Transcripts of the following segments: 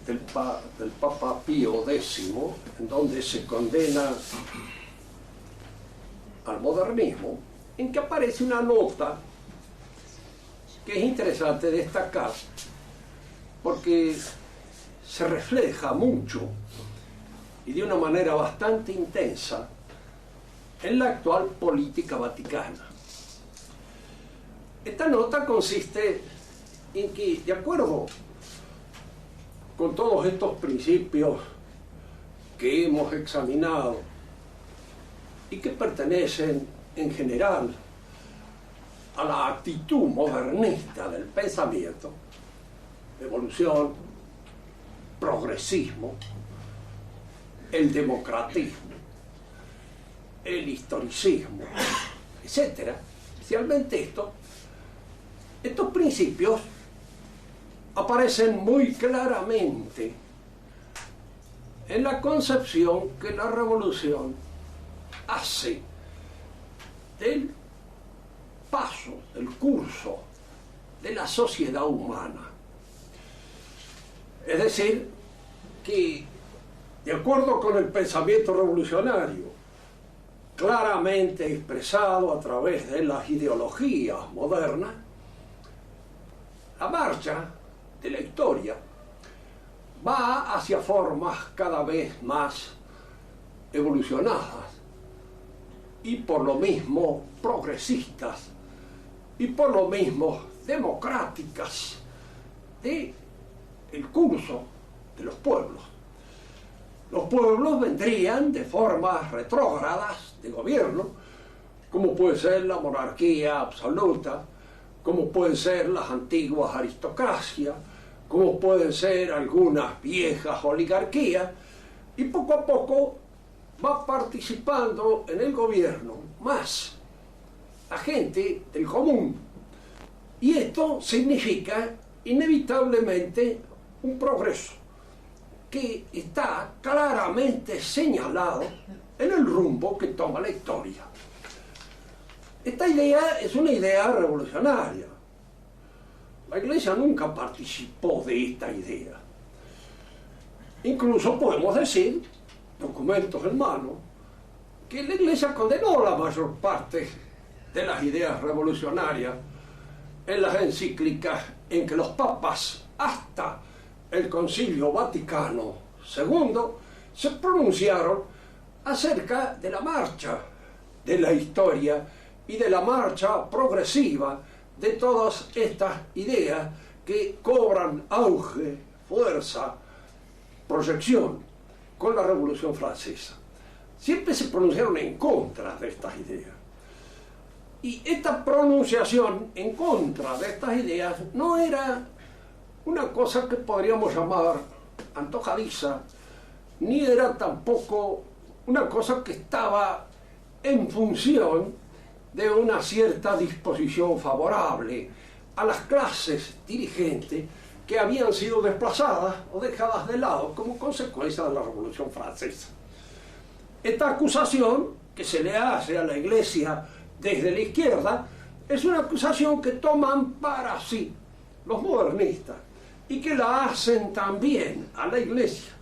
del Papa Pío X, en donde se condena al modernismo, en que aparece una nota que es interesante destacar porque se refleja mucho y de una manera bastante intensa en la actual política vaticana. Esta nota consiste en que, de acuerdo con todos estos principios que hemos examinado y que pertenecen en general a la actitud modernista del pensamiento, evolución, progresismo, el democratismo, el historicismo, etc. Especialmente estos principios aparecen muy claramente en la concepción que la revolución hace del paso, del curso de la sociedad humana. Es decir, que de acuerdo con el pensamiento revolucionario, claramente expresado a través de las ideologías modernas, la marcha de la historia va hacia formas cada vez más evolucionadas y por lo mismo progresistas y por lo mismo democráticas de el curso de los pueblos. Los pueblos vendrían de formas retrógradas de gobierno, como puede ser la monarquía absoluta, como pueden ser las antiguas aristocracias, como pueden ser algunas viejas oligarquías, y poco a poco va participando en el gobierno más la gente del común. Y esto significa inevitablemente un progreso que está claramente señalado en el rumbo que toma la historia. Esta idea es una idea revolucionaria. La Iglesia nunca participó de esta idea. Incluso podemos decir, documentos en mano, que la Iglesia condenó la mayor parte de las ideas revolucionarias en las encíclicas en que los papas, hasta el Concilio Vaticano II, se pronunciaron acerca de la marcha de la historia y de la marcha progresiva de todas estas ideas que cobran auge, fuerza, proyección con la Revolución Francesa. Siempre se pronunciaron en contra de estas ideas. Y esta pronunciación en contra de estas ideas no era una cosa que podríamos llamar antojadiza, ni era tampoco una cosa que estaba en función de una cierta disposición favorable a las clases dirigentes que habían sido desplazadas o dejadas de lado como consecuencia de la Revolución Francesa. Esta acusación que se le hace a la Iglesia desde la izquierda es una acusación que toman para sí los modernistas y que la hacen también a la Iglesia.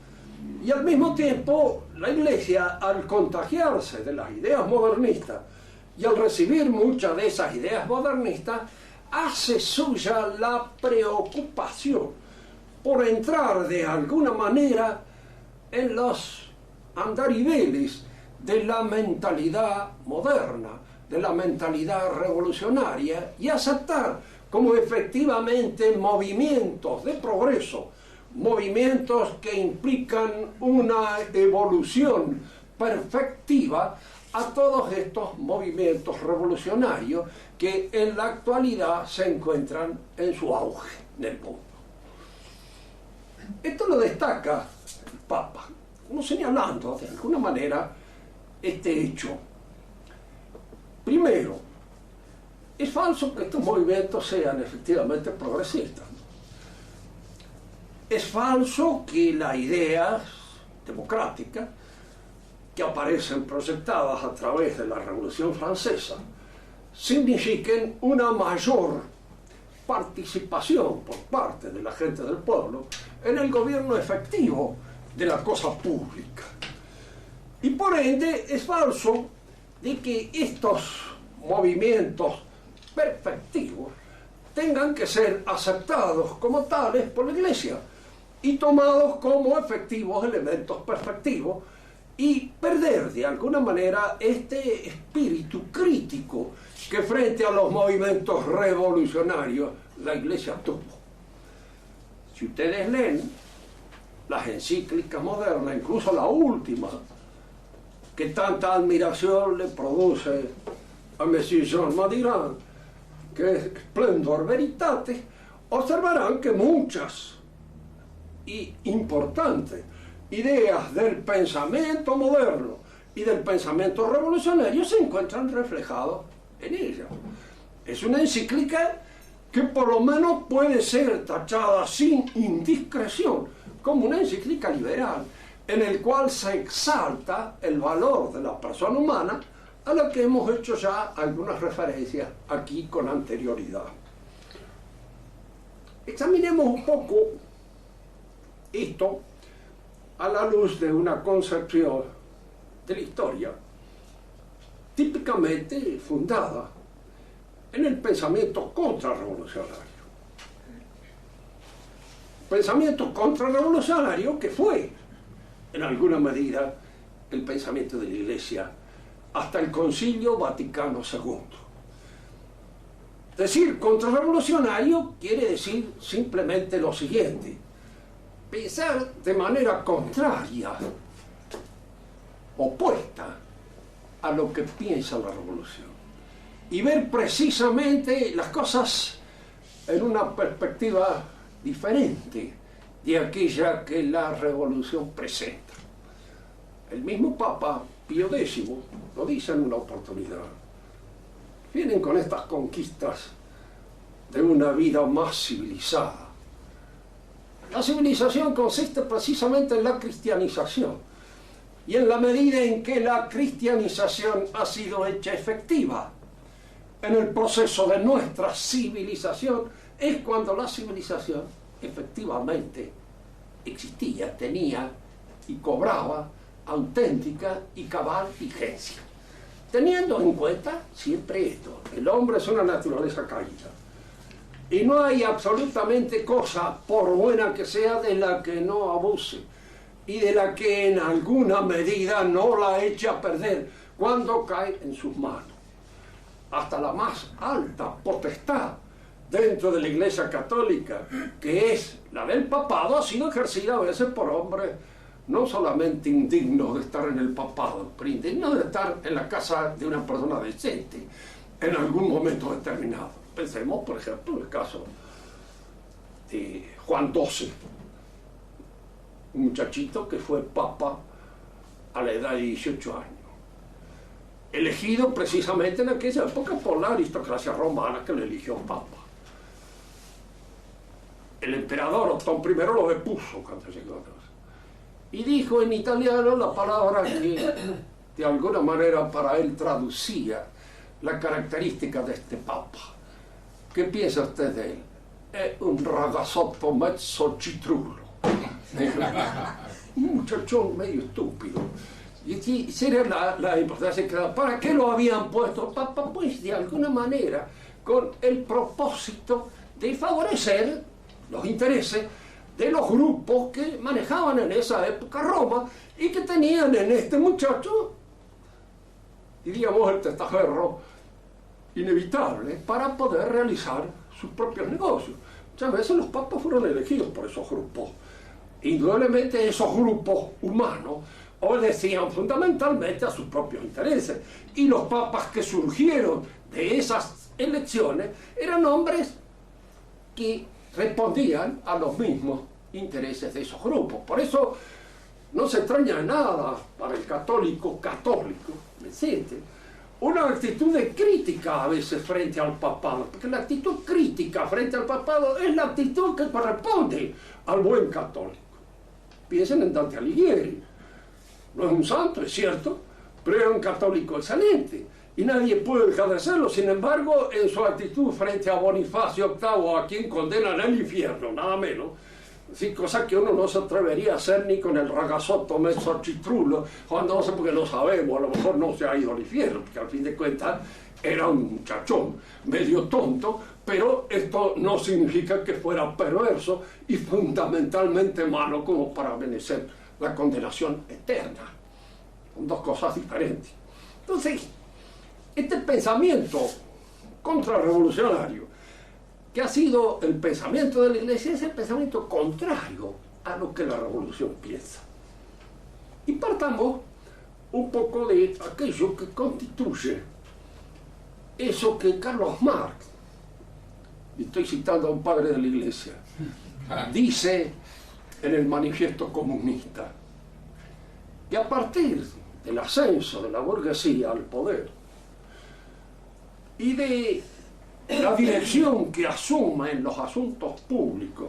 Y al mismo tiempo, la Iglesia, al contagiarse de las ideas modernistas y al recibir muchas de esas ideas modernistas, hace suya la preocupación por entrar de alguna manera en los andariveles de la mentalidad moderna, de la mentalidad revolucionaria, y aceptar como efectivamente movimientos de progreso, movimientos que implican una evolución perfectiva a todos estos movimientos revolucionarios que en la actualidad se encuentran en su auge en el mundo. Esto lo destaca el Papa, como señalando de alguna manera este hecho. Primero, es falso que estos movimientos sean efectivamente progresistas. Es falso que las ideas democráticas que aparecen proyectadas a través de la Revolución Francesa signifiquen una mayor participación por parte de la gente del pueblo en el gobierno efectivo de la cosa pública. Y por ende es falso de que estos movimientos perfectivos tengan que ser aceptados como tales por la Iglesia y tomados como efectivos elementos perfectivos y perder de alguna manera este espíritu crítico que frente a los movimientos revolucionarios la Iglesia tuvo. Si ustedes leen las encíclicas modernas, incluso la última, que tanta admiración le produce a Monsieur Jean Madiran, que es Splendor Veritatis, observarán que muchas y importantes ideas del pensamiento moderno y del pensamiento revolucionario se encuentran reflejados en ella. Es una encíclica que por lo menos puede ser tachada sin indiscreción como una encíclica liberal, en el cual se exalta el valor de la persona humana, a la que hemos hecho ya algunas referencias aquí con anterioridad. Examinemos un poco esto a la luz de una concepción de la historia típicamente fundada en el pensamiento contrarrevolucionario. Pensamiento contrarrevolucionario que fue, en alguna medida, el pensamiento de la Iglesia hasta el Concilio Vaticano II. Decir contrarrevolucionario quiere decir simplemente lo siguiente: pensar de manera contraria, opuesta a lo que piensa la revolución, y ver precisamente las cosas en una perspectiva diferente de aquella que la revolución presenta. El mismo Papa Pío X lo dice en una oportunidad. Vienen con estas conquistas de una vida más civilizada. La civilización consiste precisamente en la cristianización, y en la medida en que la cristianización ha sido hecha efectiva en el proceso de nuestra civilización, es cuando la civilización efectivamente existía, tenía y cobraba auténtica y cabal vigencia. Teniendo en cuenta siempre esto: el hombre es una naturaleza caída, y no hay absolutamente cosa, por buena que sea, de la que no abuse y de la que en alguna medida no la eche a perder cuando cae en sus manos. Hasta la más alta potestad dentro de la Iglesia Católica, que es la del papado, ha sido ejercida a veces por hombres no solamente indignos de estar en el papado, pero indignos de estar en la casa de una persona decente en algún momento determinado. Pensemos, por ejemplo, en el caso de Juan XII, un muchachito que fue papa a la edad de 18 años, elegido precisamente en aquella época por la aristocracia romana que lo eligió papa. El emperador Otón I lo depuso cuando llegó, y dijo en italiano la palabra que de alguna manera para él traducía la característica de este papa. ¿Qué piensa usted de él? Es un ragazzotto mezzo citrullo. Un muchachón medio estúpido. Y sería la importancia que da. ¿Para qué lo habían puesto papa? Pues de alguna manera con el propósito de favorecer los intereses de los grupos que manejaban en esa época Roma y que tenían en este muchacho, diríamos, el testaferro inevitable para poder realizar sus propios negocios. Muchas veces los papas fueron elegidos por esos grupos. Indudablemente esos grupos humanos obedecían fundamentalmente a sus propios intereses, y los papas que surgieron de esas elecciones eran hombres que respondían a los mismos intereses de esos grupos. Por eso no se extraña nada para el católico decente una actitud de crítica a veces frente al papado, porque la actitud crítica frente al papado es la actitud que corresponde al buen católico. Piensen en Dante Alighieri. No es un santo, es cierto, pero era un católico excelente, y nadie puede dejar de hacerlo. Sin embargo, en su actitud frente a Bonifacio VIII, a quien condenan al infierno, nada menos, sí, cosa que uno no se atrevería a hacer ni con el ragazotto mezzo chitrulo, cuando no sé porque lo sabemos, a lo mejor no se ha ido al infierno, porque al fin de cuentas era un muchachón medio tonto, pero esto no significa que fuera perverso y fundamentalmente malo como para merecer la condenación eterna. Son dos cosas diferentes. Entonces, este pensamiento contrarrevolucionario, que ha sido el pensamiento de la Iglesia, es el pensamiento contrario a lo que la revolución piensa. Y partamos un poco de aquello que constituye eso que Carlos Marx, y estoy citando a un padre de la Iglesia, dice en el Manifiesto Comunista, que a partir del ascenso de la burguesía al poder y de la dirección que asuma en los asuntos públicos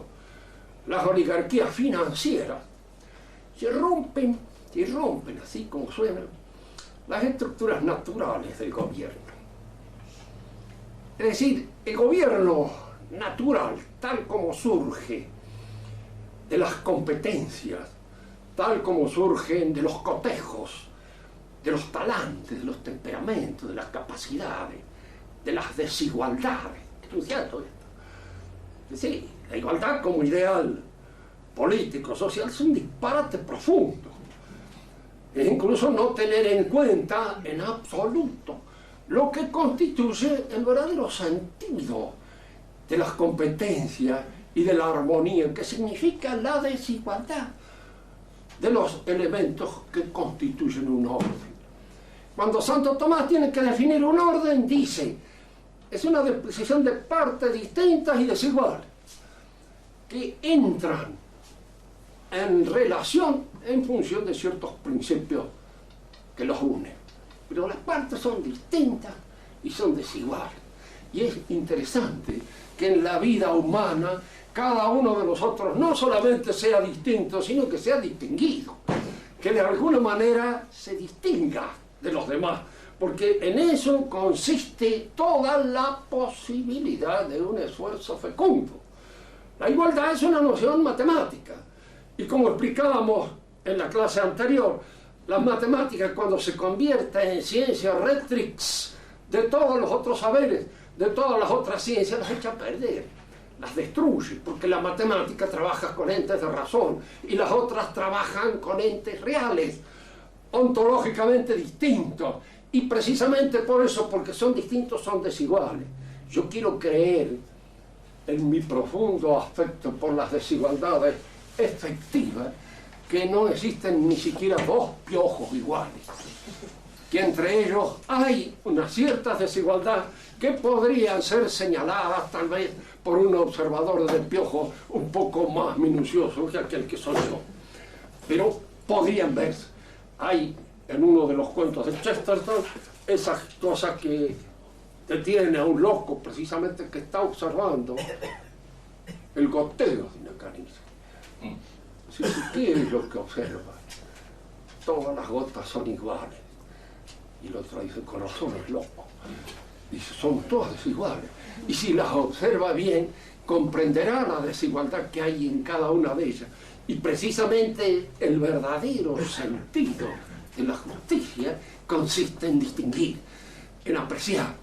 las oligarquías financieras, se rompen, así como suenan, las estructuras naturales del gobierno. Es decir, el gobierno natural, tal como surge de las competencias, tal como surgen de los cotejos, de los talantes, de los temperamentos, de las capacidades, de las desigualdades. Estudiando esto. Es decir, la igualdad como ideal político, social, es un disparate profundo. Es incluso no tener en cuenta en absoluto lo que constituye el verdadero sentido de las competencias y de la armonía, que significa la desigualdad de los elementos que constituyen un orden. Cuando Santo Tomás tiene que definir un orden, dice, es una disposición de partes distintas y desiguales, que entran en relación en función de ciertos principios que los unen. Pero las partes son distintas y son desiguales. Y es interesante que en la vida humana cada uno de nosotros no solamente sea distinto, sino que sea distinguido, que de alguna manera se distinga de los demás, porque en eso consiste toda la posibilidad de un esfuerzo fecundo. La igualdad es una noción matemática, y como explicábamos en la clase anterior, las matemáticas, cuando se convierten en ciencia rectrix de todos los otros saberes, de todas las otras ciencias, las echa a perder, las destruye, porque la matemática trabaja con entes de razón y las otras trabajan con entes reales, ontológicamente distintos, y precisamente por eso, porque son distintos, son desiguales. Yo quiero creer en mi profundo afecto por las desigualdades efectivas, que no existen ni siquiera dos piojos iguales, que entre ellos hay una cierta desigualdad que podrían ser señaladas tal vez por un observador de piojos un poco más minucioso que aquel que soy yo, pero podrían verse. Hay en uno de los cuentos de Chesterton esas cosas que detiene a un loco precisamente que está observando el goteo de una caniza. ¿Qué es lo que observa? Todas las gotas son iguales. Y el otro dice, con razón es loco. Dice, son todas desiguales. Y si las observa bien, comprenderá la desigualdad que hay en cada una de ellas. Y precisamente el verdadero sentido de la justicia consiste en distinguir, en apreciar.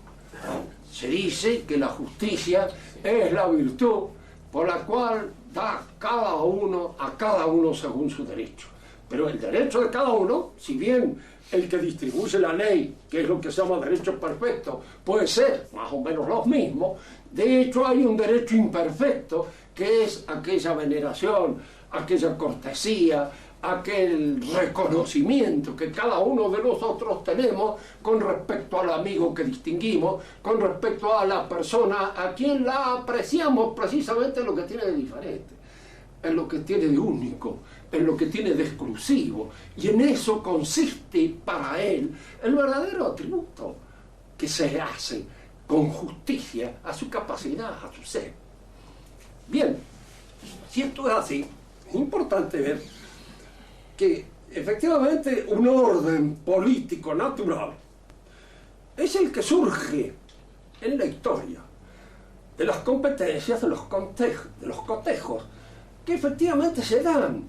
Se dice que la justicia es la virtud por la cual da a cada uno según su derecho. Pero el derecho de cada uno, si bien el que distribuye la ley, que es lo que se llama derecho perfecto, puede ser más o menos los mismos, de hecho hay un derecho imperfecto, que es aquella veneración, aquella cortesía, aquel reconocimiento que cada uno de nosotros tenemos con respecto al amigo que distinguimos, con respecto a la persona a quien la apreciamos precisamente en lo que tiene de diferente, en lo que tiene de único, en lo que tiene de exclusivo, y en eso consiste para él el verdadero atributo que se hace con justicia a su capacidad, a su ser. Bien, si esto es así, es importante ver que efectivamente un orden político natural es el que surge en la historia de las competencias, de los cotejos que efectivamente se dan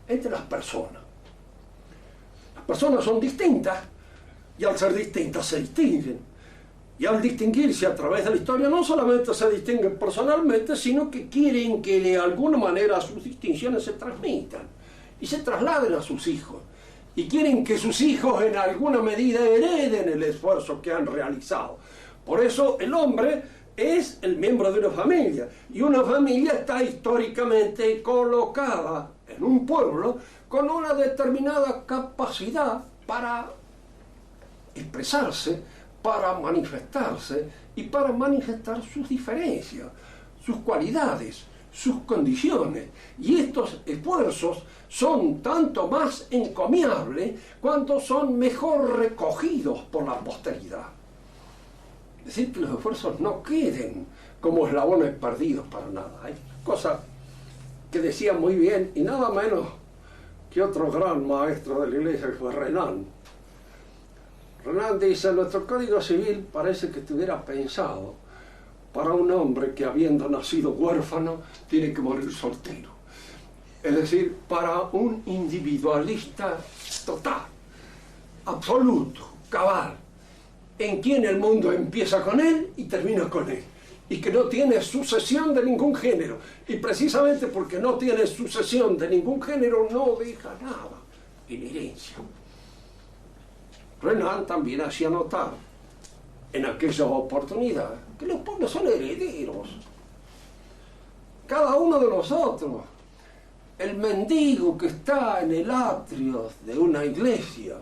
entre las personas. Las personas son distintas y al ser distintas se distinguen. Y al distinguirse a través de la historia no solamente se distinguen personalmente, sino que quieren que de alguna manera sus distinciones se transmitan y se trasladen a sus hijos. Y quieren que sus hijos en alguna medida hereden el esfuerzo que han realizado. Por eso el hombre es el miembro de una familia, y una familia está históricamente colocada en un pueblo con una determinada capacidad para expresarse, para manifestarse y para manifestar sus diferencias, sus cualidades, sus condiciones. Y estos esfuerzos son tanto más encomiables cuanto son mejor recogidos por la posteridad. Es decir, que los esfuerzos no queden como eslabones perdidos para nada. Hay cosas que decía muy bien, y nada menos que otro gran maestro de la Iglesia, que fue Renan. Renan dice: nuestro Código Civil parece que estuviera pensado para un hombre que, habiendo nacido huérfano, tiene que morir soltero. Es decir, para un individualista total, absoluto, cabal, en quien el mundo empieza con él y termina con él, y que no tiene sucesión de ningún género, y precisamente porque no tiene sucesión de ningún género no deja nada en herencia. Renan también hacía notar en aquellas oportunidades que los pueblos son herederos, cada uno de nosotros. El mendigo que está en el atrio de una iglesia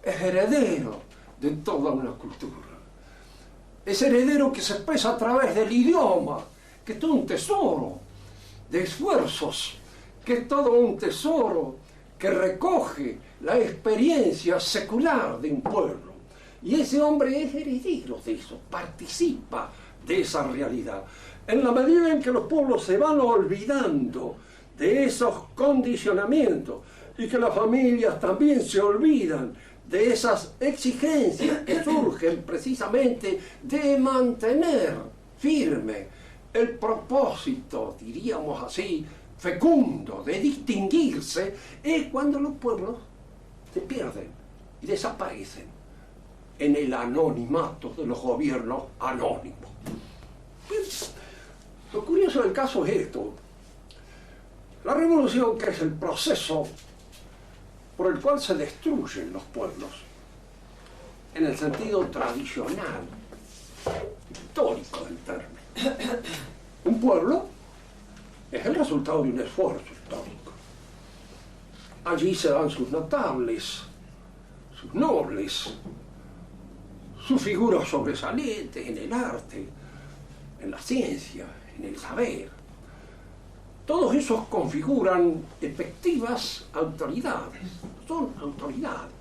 es heredero de toda una cultura. Es heredero que se expresa a través del idioma, que es todo un tesoro de esfuerzos, que es todo un tesoro que recoge la experiencia secular de un pueblo. Y ese hombre es heredero de eso, participa de esa realidad. En la medida en que los pueblos se van olvidando de esos condicionamientos y que las familias también se olvidan de esas exigencias que surgen precisamente de mantener firme el propósito, diríamos así, fecundo, de distinguirse, es cuando los pueblos se pierden y desaparecen en el anonimato de los gobiernos anónimos. Lo curioso del caso es esto: la revolución, que es el proceso por el cual se destruyen los pueblos, en el sentido tradicional, histórico del término. Un pueblo es el resultado de un esfuerzo histórico. Allí se dan sus notables, sus nobles, sus figuras sobresalientes en el arte, en la ciencia, en el saber. Todos esos configuran efectivas autoridades, son autoridades.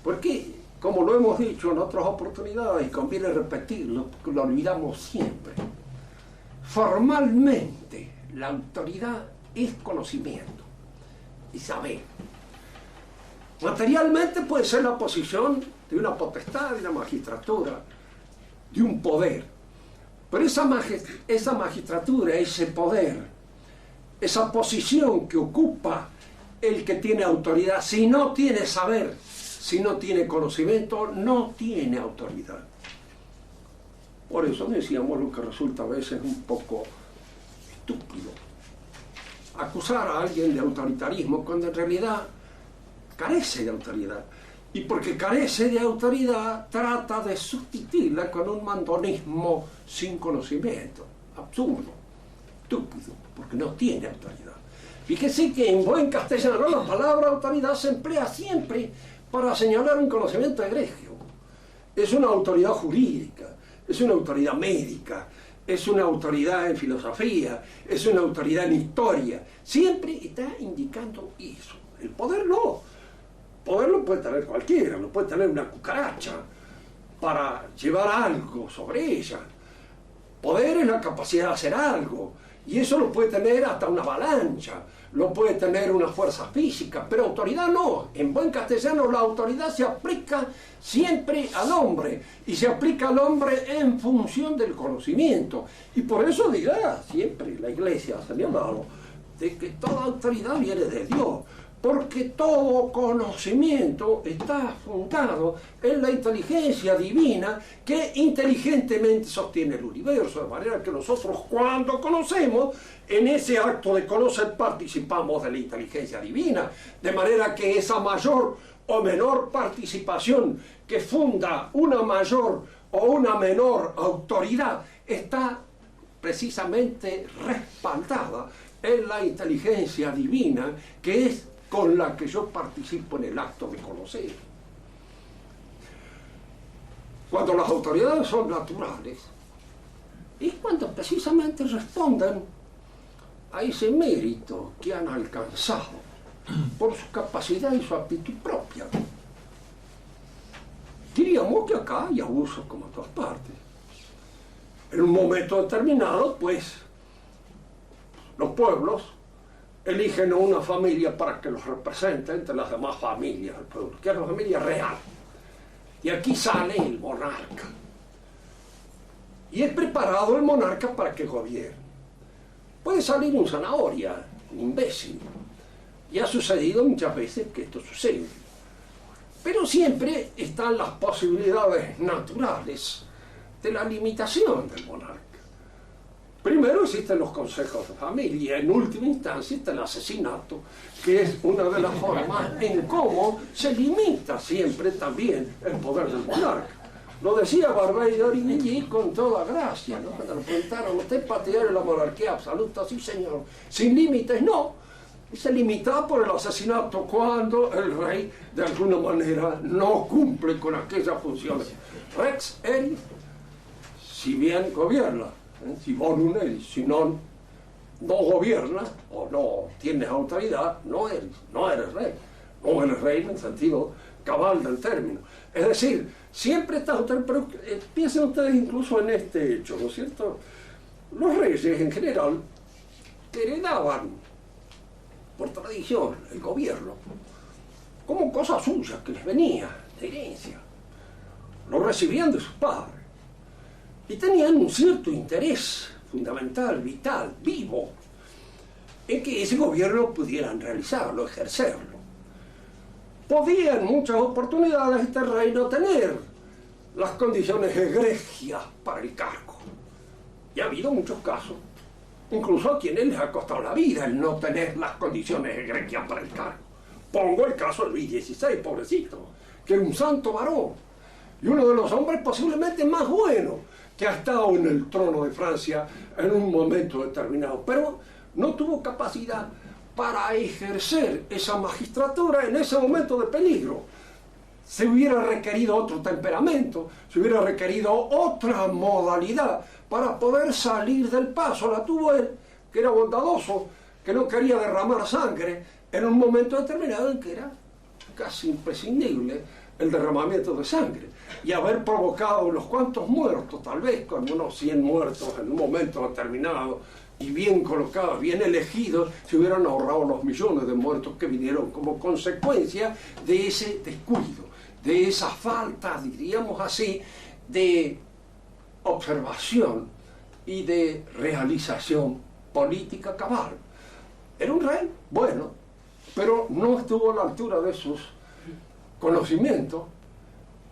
Porque, como lo hemos dicho en otras oportunidades, y conviene repetirlo porque lo olvidamos siempre, formalmente la autoridad es conocimiento y saber. Materialmente puede ser la posición de una potestad, de una magistratura, de un poder. Pero esa magistratura, ese poder, esa posición que ocupa el que tiene autoridad, si no tiene saber, si no tiene conocimiento, no tiene autoridad. Por eso decíamos lo que resulta a veces un poco estúpido: acusar a alguien de autoritarismo cuando en realidad carece de autoridad. Y porque carece de autoridad, trata de sustituirla con un mandonismo sin conocimiento. Absurdo, estúpido, porque no tiene autoridad. Fíjese que en buen castellano la palabra autoridad se emplea siempre para señalar un conocimiento egregio. Es una autoridad jurídica, es una autoridad médica, es una autoridad en filosofía, es una autoridad en historia. Siempre está indicando eso. El poder no. Poder lo puede tener cualquiera, lo puede tener una cucaracha para llevar algo sobre ella. Poder es la capacidad de hacer algo, Y eso lo puede tener hasta una avalancha, lo puede tener una fuerza física, pero autoridad no. En buen castellano la autoridad se aplica siempre al hombre, y se aplica al hombre en función del conocimiento. Y por eso dirá siempre la Iglesia ha señalado de que toda autoridad viene de Dios, porque todo conocimiento está fundado en la inteligencia divina que inteligentemente sostiene el universo, de manera que nosotros cuando conocemos, en ese acto de conocer participamos de la inteligencia divina, de manera que esa mayor o menor participación que funda una mayor o una menor autoridad está precisamente respaldada en la inteligencia divina, que es con la que yo participo en el acto de conocer. Cuando las autoridades son naturales, es cuando precisamente responden a ese mérito que han alcanzado por su capacidad y su aptitud propia. Diríamos que acá hay abusos como en todas partes. En un momento determinado, pues, los pueblos eligen a una familia para que los represente entre las demás familias del pueblo, que es la familia real. Y aquí sale el monarca. Y es preparado el monarca para que gobierne. Puede salir un zanahoria, un imbécil. Y ha sucedido muchas veces que esto sucede. Pero siempre están las posibilidades naturales de la limitación del monarca. Primero existen los consejos de familia, en última instancia está el asesinato, que es una de las formas en cómo se limita siempre también el poder del monarca. Lo decía Barbey de Origny con toda gracia, ¿no? Cuando le preguntaron, ¿usted es partidario de la monarquía absoluta? Sí, señor. ¿Sin límites? No. Y se limita por el asesinato cuando el rey de alguna manera no cumple con aquellas funciones. Rex erit, si bien gobierna, si bonum erit, si no gobierna o no tienes autoridad, no eres rey. No eres rey en el sentido cabal del término. Es decir, siempre está autoridad, pero piensen ustedes incluso en este hecho, ¿no es cierto? Los reyes en general heredaban por tradición el gobierno como cosa suya que les venía de herencia. Lo recibían de sus padres y tenían un cierto interés fundamental, vital, vivo, en que ese gobierno pudieran realizarlo, ejercerlo. Podía en muchas oportunidades este rey no tener las condiciones egregias para el cargo. Y ha habido muchos casos, incluso a quienes les ha costado la vida el no tener las condiciones egregias para el cargo. Pongo el caso de Luis XVI, pobrecito, que era un santo varón y uno de los hombres posiblemente más buenos que ha estado en el trono de Francia en un momento determinado, pero no tuvo capacidad para ejercer esa magistratura en ese momento de peligro. Se hubiera requerido otro temperamento, se hubiera requerido otra modalidad para poder salir del paso. La tuvo él, que era bondadoso, que no quería derramar sangre en un momento determinado en que era casi imprescindible el derramamiento de sangre, y haber provocado unos cuantos muertos, tal vez con unos 100 muertos en un momento determinado, y bien colocados, bien elegidos, se hubieran ahorrado los millones de muertos que vinieron como consecuencia de ese descuido, de esa falta, diríamos así, de observación y de realización política cabal. Era un rey bueno, pero no estuvo a la altura de sus conocimientos.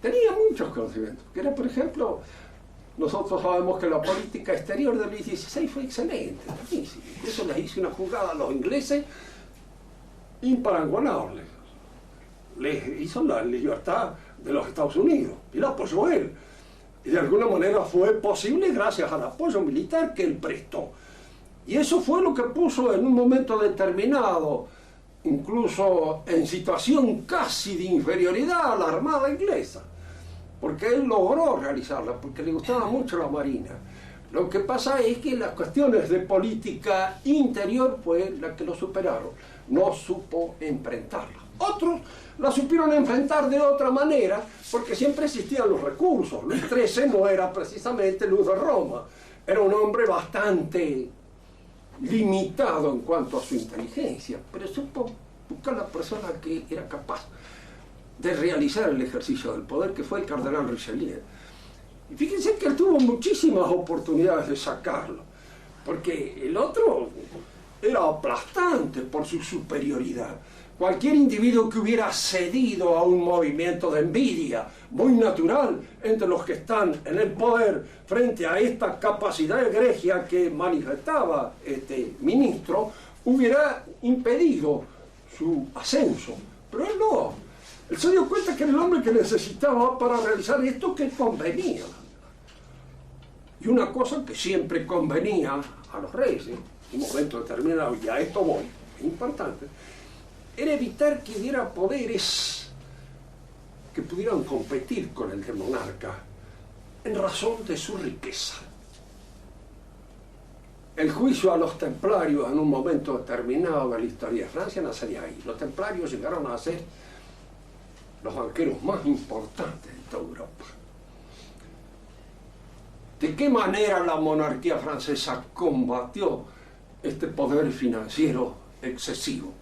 Tenía muchos conocimientos, que era, por ejemplo, nosotros sabemos que la política exterior de Luis XVI fue excelente, buenísima. Incluso les hizo una jugada a los ingleses imparangonable. Les hizo la libertad de los Estados Unidos y la apoyó él. Y de alguna manera fue posible gracias al apoyo militar que él prestó. Y eso fue lo que puso en un momento determinado, incluso en situación casi de inferioridad, a la Armada inglesa. Porque él logró realizarla, porque le gustaba mucho la marina. Lo que pasa es que las cuestiones de política interior fue la que lo superaron. No supo enfrentarla. Otros la supieron enfrentar de otra manera, porque siempre existían los recursos. Luis XIII no era precisamente luz de Roma. Era un hombre bastante limitado en cuanto a su inteligencia, pero supo buscar la persona que era capaz de realizar el ejercicio del poder, que fue el cardenal Richelieu. Y fíjense que él tuvo muchísimas oportunidades de sacarlo, porque el otro era aplastante por su superioridad. Cualquier individuo que hubiera cedido a un movimiento de envidia muy natural entre los que están en el poder frente a esta capacidad egregia que manifestaba este ministro, hubiera impedido su ascenso. Pero él no. Él se dio cuenta que era el hombre que necesitaba para realizar esto que convenía. Y una cosa que siempre convenía a los reyes, en un momento determinado, y a esto voy, es importante, era evitar que hubiera poderes que pudieran competir con el del monarca en razón de su riqueza. El juicio a los templarios en un momento determinado de la historia de Francia nacería ahí. Los templarios llegaron a ser los banqueros más importantes de toda Europa. ¿De qué manera la monarquía francesa combatió este poder financiero excesivo?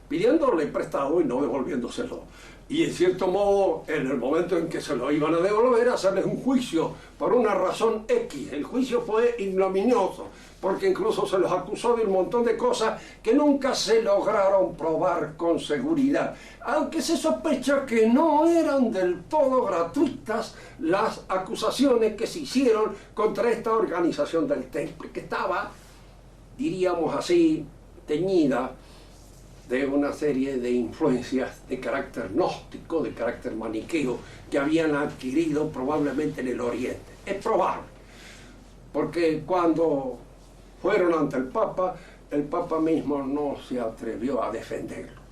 Pidiéndole prestado y no devolviéndoselo. Y en cierto modo, en el momento en que se lo iban a devolver, hacerles un juicio por una razón X. El juicio fue ignominioso, porque incluso se los acusó de un montón de cosas que nunca se lograron probar con seguridad. Aunque se sospecha que no eran del todo gratuitas las acusaciones que se hicieron contra esta organización del Temple, que estaba, diríamos así, teñida de una serie de influencias de carácter gnóstico, de carácter maniqueo, que habían adquirido probablemente en el Oriente. Es probable, porque cuando fueron ante el Papa mismo no se atrevió a defenderlo.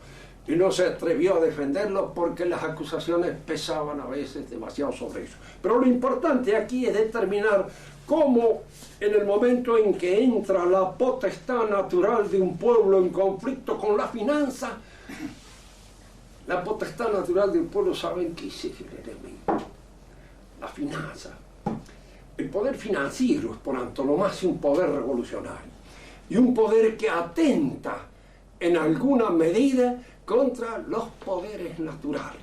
Y no se atrevió a defenderlo porque las acusaciones pesaban a veces demasiado sobre eso. Pero lo importante aquí es determinar cómo en el momento en que entra la potestad natural de un pueblo en conflicto con la finanza, la potestad natural del pueblo, ¿saben qué es el enemigo? La finanza. El poder financiero es por antonomasia un poder revolucionario y un poder que atenta en alguna medida contra los poderes naturales.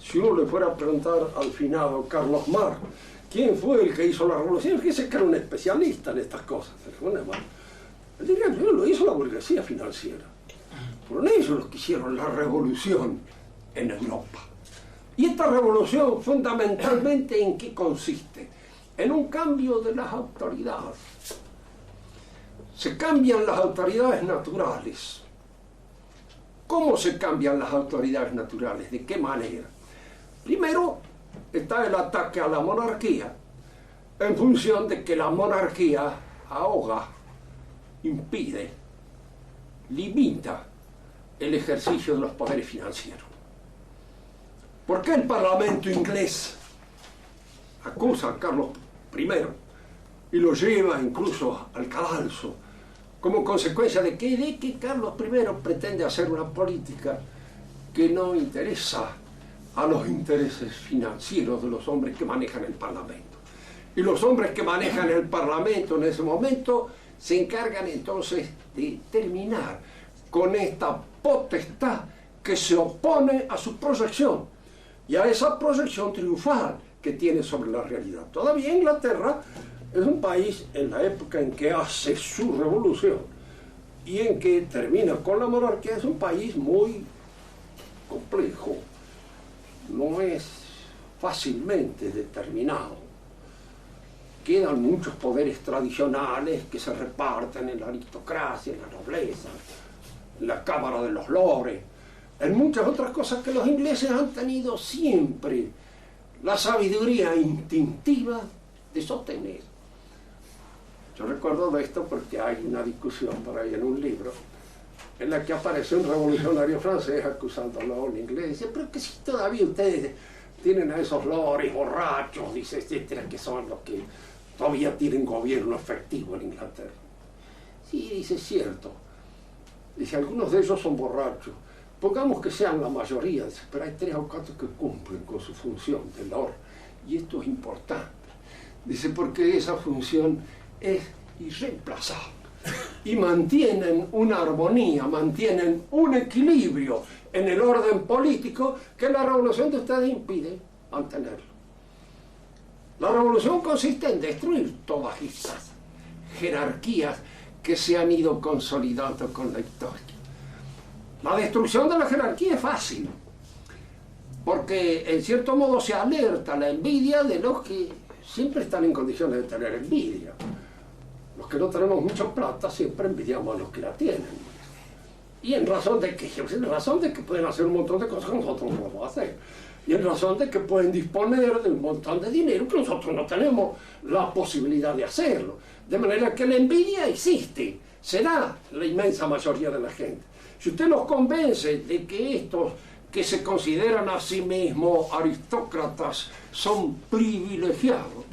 Si uno le fuera a preguntar al finado Carlos Marx quién fue el que hizo la revolución, fíjese que era un especialista en estas cosas. Él diría que lo hizo la burguesía financiera. Fueron ellos los que hicieron la revolución en Europa. ¿Y esta revolución fundamentalmente en qué consiste? En un cambio de las autoridades. Se cambian las autoridades naturales. ¿Cómo se cambian las autoridades naturales? ¿De qué manera? Primero está el ataque a la monarquía, en función de que la monarquía ahoga, impide, limita el ejercicio de los poderes financieros. ¿Por qué el Parlamento inglés acusa a Carlos I y lo lleva incluso al cadalso como consecuencia de que Carlos I pretende hacer una política que no interesa a los intereses financieros de los hombres que manejan el Parlamento? Y los hombres que manejan el Parlamento en ese momento se encargan entonces de terminar con esta potestad que se opone a su proyección y a esa proyección triunfal que tiene sobre la realidad. Todavía Inglaterra es un país en la época en que hace su revolución y en que termina con la monarquía, es un país muy complejo, no es fácilmente determinado. Quedan muchos poderes tradicionales que se reparten en la aristocracia, en la nobleza, en la Cámara de los Lores, en muchas otras cosas que los ingleses han tenido siempre la sabiduría instintiva de sostener. Yo recuerdo de esto porque hay una discusión por ahí en un libro en la que aparece un revolucionario francés acusándolo a un inglés. Dice, pero que si todavía ustedes tienen a esos lores borrachos, dice, etcétera, que son los que todavía tienen gobierno efectivo en Inglaterra. Sí, dice, es cierto. Dice, algunos de ellos son borrachos. Pongamos que sean la mayoría, dice, pero hay 3 o 4 que cumplen con su función de lord. Y esto es importante. Dice, porque esa función es irreemplazable. y mantienen una armonía, mantienen un equilibrio en el orden político que la revolución de ustedes impide mantenerlo. La revolución consiste en destruir todas estas jerarquías que se han ido consolidando con la historia. La destrucción de la jerarquía es fácil, porque en cierto modo se alerta la envidia de los que siempre están en condiciones de tener envidia. Los que no tenemos mucha plata siempre envidiamos a los que la tienen. Y en razón de que pueden hacer un montón de cosas que nosotros no podemos hacer. Y en razón de que pueden disponer de un montón de dinero que nosotros no tenemos la posibilidad de hacerlo. De manera que la envidia existe, será la inmensa mayoría de la gente. Si usted los convence de que estos que se consideran a sí mismos aristócratas son privilegiados,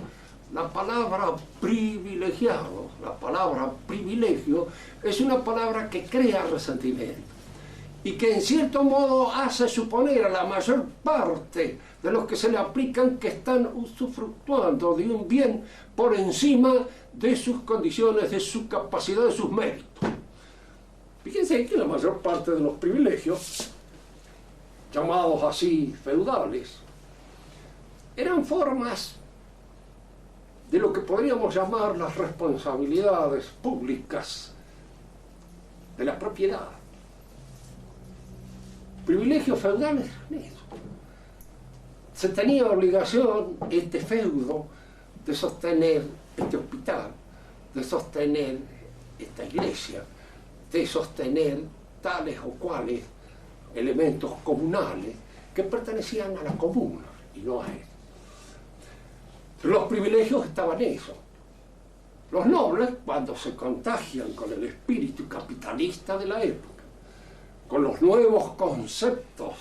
la palabra privilegiado, la palabra privilegio, es una palabra que crea resentimiento y que en cierto modo hace suponer a la mayor parte de los que se le aplican que están usufructuando de un bien por encima de sus condiciones, de su capacidad, de sus méritos. Fíjense que la mayor parte de los privilegios, llamados así feudales, eran formas de lo que podríamos llamar las responsabilidades públicas de la propiedad. Privilegios feudales eran eso. Se tenía obligación este feudo de sostener este hospital, de sostener esta iglesia, de sostener tales o cuales elementos comunales que pertenecían a la comuna y no a él. Los privilegios estaban en eso. Los nobles, cuando se contagian con el espíritu capitalista de la época, con los nuevos conceptos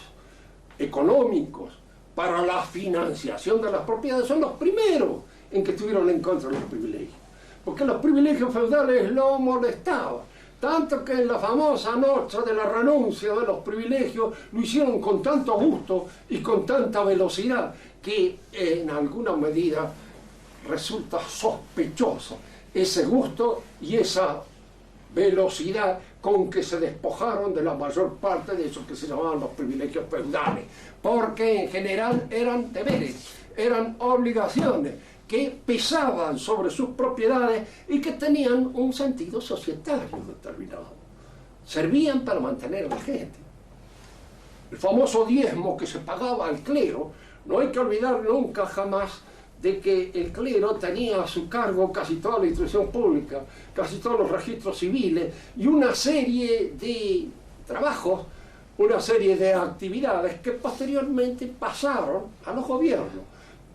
económicos para la financiación de las propiedades, son los primeros en que estuvieron en contra de los privilegios. Porque los privilegios feudales lo molestaban. Tanto que en la famosa noche de la renuncia de los privilegios lo hicieron con tanto gusto y con tanta velocidad que en alguna medida resulta sospechoso ese gusto y esa velocidad con que se despojaron de la mayor parte de eso que se llamaban los privilegios feudales, porque en general eran deberes, eran obligaciones que pesaban sobre sus propiedades y que tenían un sentido societario determinado. Servían para mantener a la gente. El famoso diezmo que se pagaba al clero, no hay que olvidar nunca jamás de que el clero tenía a su cargo casi toda la instrucción pública, casi todos los registros civiles y una serie de trabajos, una serie de actividades que posteriormente pasaron a los gobiernos,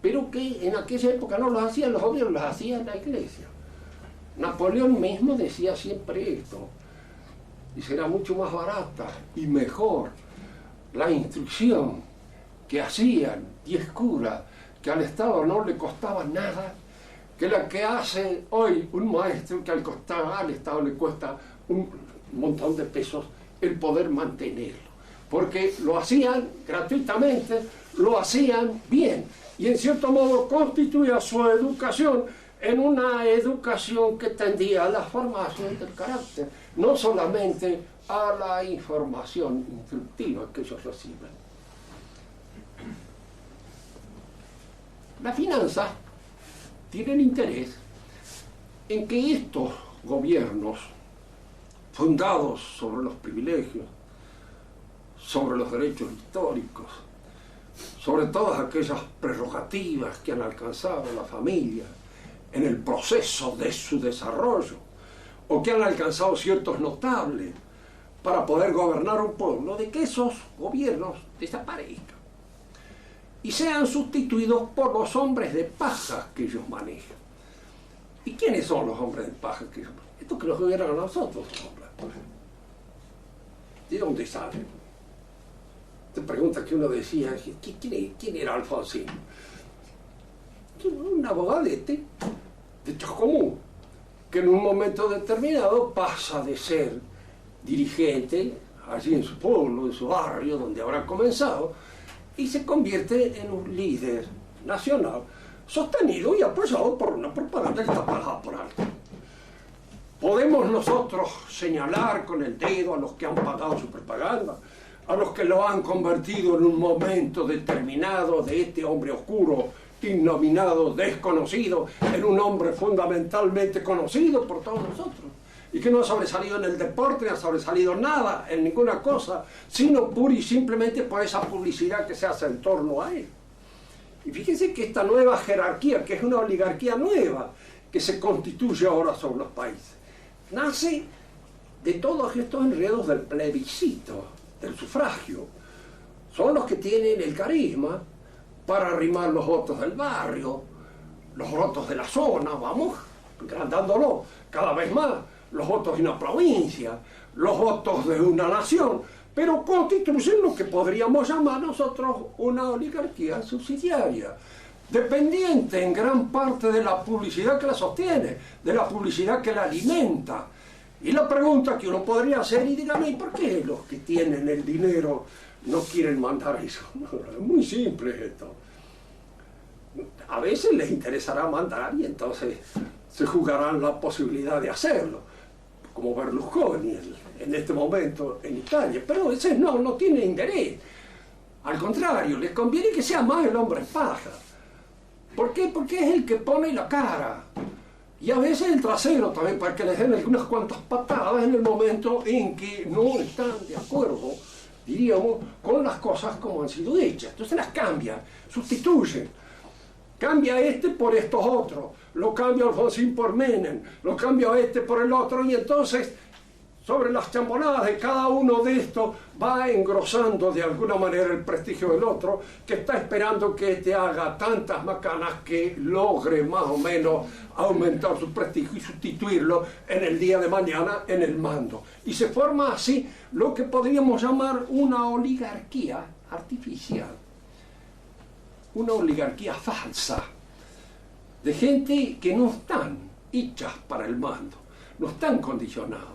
pero que en aquella época no los hacían los gobiernos, los hacía la iglesia. Napoleón mismo decía siempre esto, y será mucho más barata y mejor la instrucción que hacían 10 curas, que al Estado no le costaba nada, que la que hace hoy un maestro que al Estado le cuesta un montón de pesos el poder mantenerlo, porque lo hacían gratuitamente, lo hacían bien, y en cierto modo constituía su educación en una educación que tendía a la formación del carácter, no solamente a la información instructiva que ellos reciben. Las finanzas tienen interés en que estos gobiernos, fundados sobre los privilegios, sobre los derechos históricos, sobre todas aquellas prerrogativas que han alcanzado la familia en el proceso de su desarrollo, o que han alcanzado ciertos notables para poder gobernar un pueblo, de que esos gobiernos desaparezcan y sean sustituidos por los hombres de paja que ellos manejan. ¿Y quiénes son los hombres de paja que ellos manejan? Estos que nos gobiernan a nosotros, los hombres de paja. ¿De dónde salen? Esta pregunta que uno decía, ¿quién era Alfonsín? Un abogadete de Chascomún, que en un momento determinado pasa de ser dirigente allí en su pueblo, en su barrio, donde habrá comenzado, y se convierte en un líder nacional, sostenido y apoyado por una propaganda que está pagada por alto. Podemos nosotros señalar con el dedo a los que han pagado su propaganda, a los que lo han convertido en un momento determinado de este hombre oscuro, innominado, desconocido, en un hombre fundamentalmente conocido por todos nosotros, y que no ha sobresalido en el deporte, no ha sobresalido nada, en ninguna cosa, sino pura y simplemente por esa publicidad que se hace en torno a él. Y fíjense que esta nueva jerarquía, que es una oligarquía nueva, que se constituye ahora sobre los países, nace de todos estos enredos del plebiscito, del sufragio. Son los que tienen el carisma para arrimar los votos del barrio, los votos de la zona, vamos, agrandándolo cada vez más, los votos de una provincia, los votos de una nación, pero constituyen lo que podríamos llamar nosotros una oligarquía subsidiaria, dependiente en gran parte de la publicidad que la sostiene, de la publicidad que la alimenta. Y la pregunta que uno podría hacer, y dígame, ¿por qué los que tienen el dinero no quieren mandar eso? Es muy simple esto. A veces les interesará mandar y entonces se jugarán la posibilidad de hacerlo, como Berlusconi en este momento en Italia. Pero ese no tiene interés. Al contrario, les conviene que sea más el hombre paja. ¿Por qué? Porque es el que pone la cara. Y a veces el trasero también, para que les den algunas cuantas patadas en el momento en que no están de acuerdo, diríamos, con las cosas como han sido hechas. Entonces las cambian, sustituyen. Cambia este por estos otros, lo cambia Alfonsín por Menem, lo cambia este por el otro, y entonces sobre las chambonadas de cada uno de estos va engrosando de alguna manera el prestigio del otro, que está esperando que este haga tantas macanas que logre más o menos aumentar su prestigio y sustituirlo en el día de mañana en el mando. Y se forma así lo que podríamos llamar una oligarquía artificial, una oligarquía falsa, de gente que no están hechas para el mando, no están condicionadas.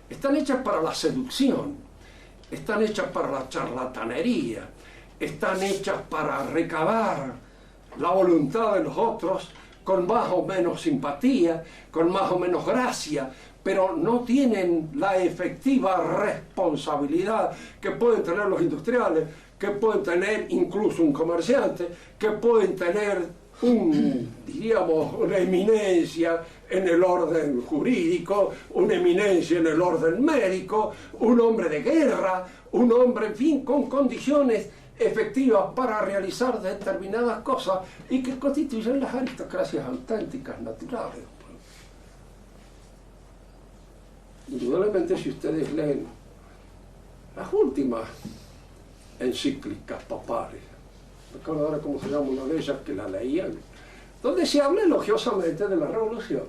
Están hechas para la seducción, están hechas para la charlatanería, están hechas para recabar la voluntad de los otros con más o menos simpatía, con más o menos gracia, pero no tienen la efectiva responsabilidad que pueden tener los industriales, que pueden tener incluso un comerciante, que pueden tener diríamos, una eminencia en el orden jurídico, una eminencia en el orden médico, un hombre de guerra, un hombre, en fin, con condiciones efectivas para realizar determinadas cosas y que constituyen las aristocracias auténticas, naturales. Indudablemente, si ustedes leen las últimas encíclicas papales, recuerdo ahora cómo se llama una de ellas que la leían, donde se habla elogiosamente de la revolución,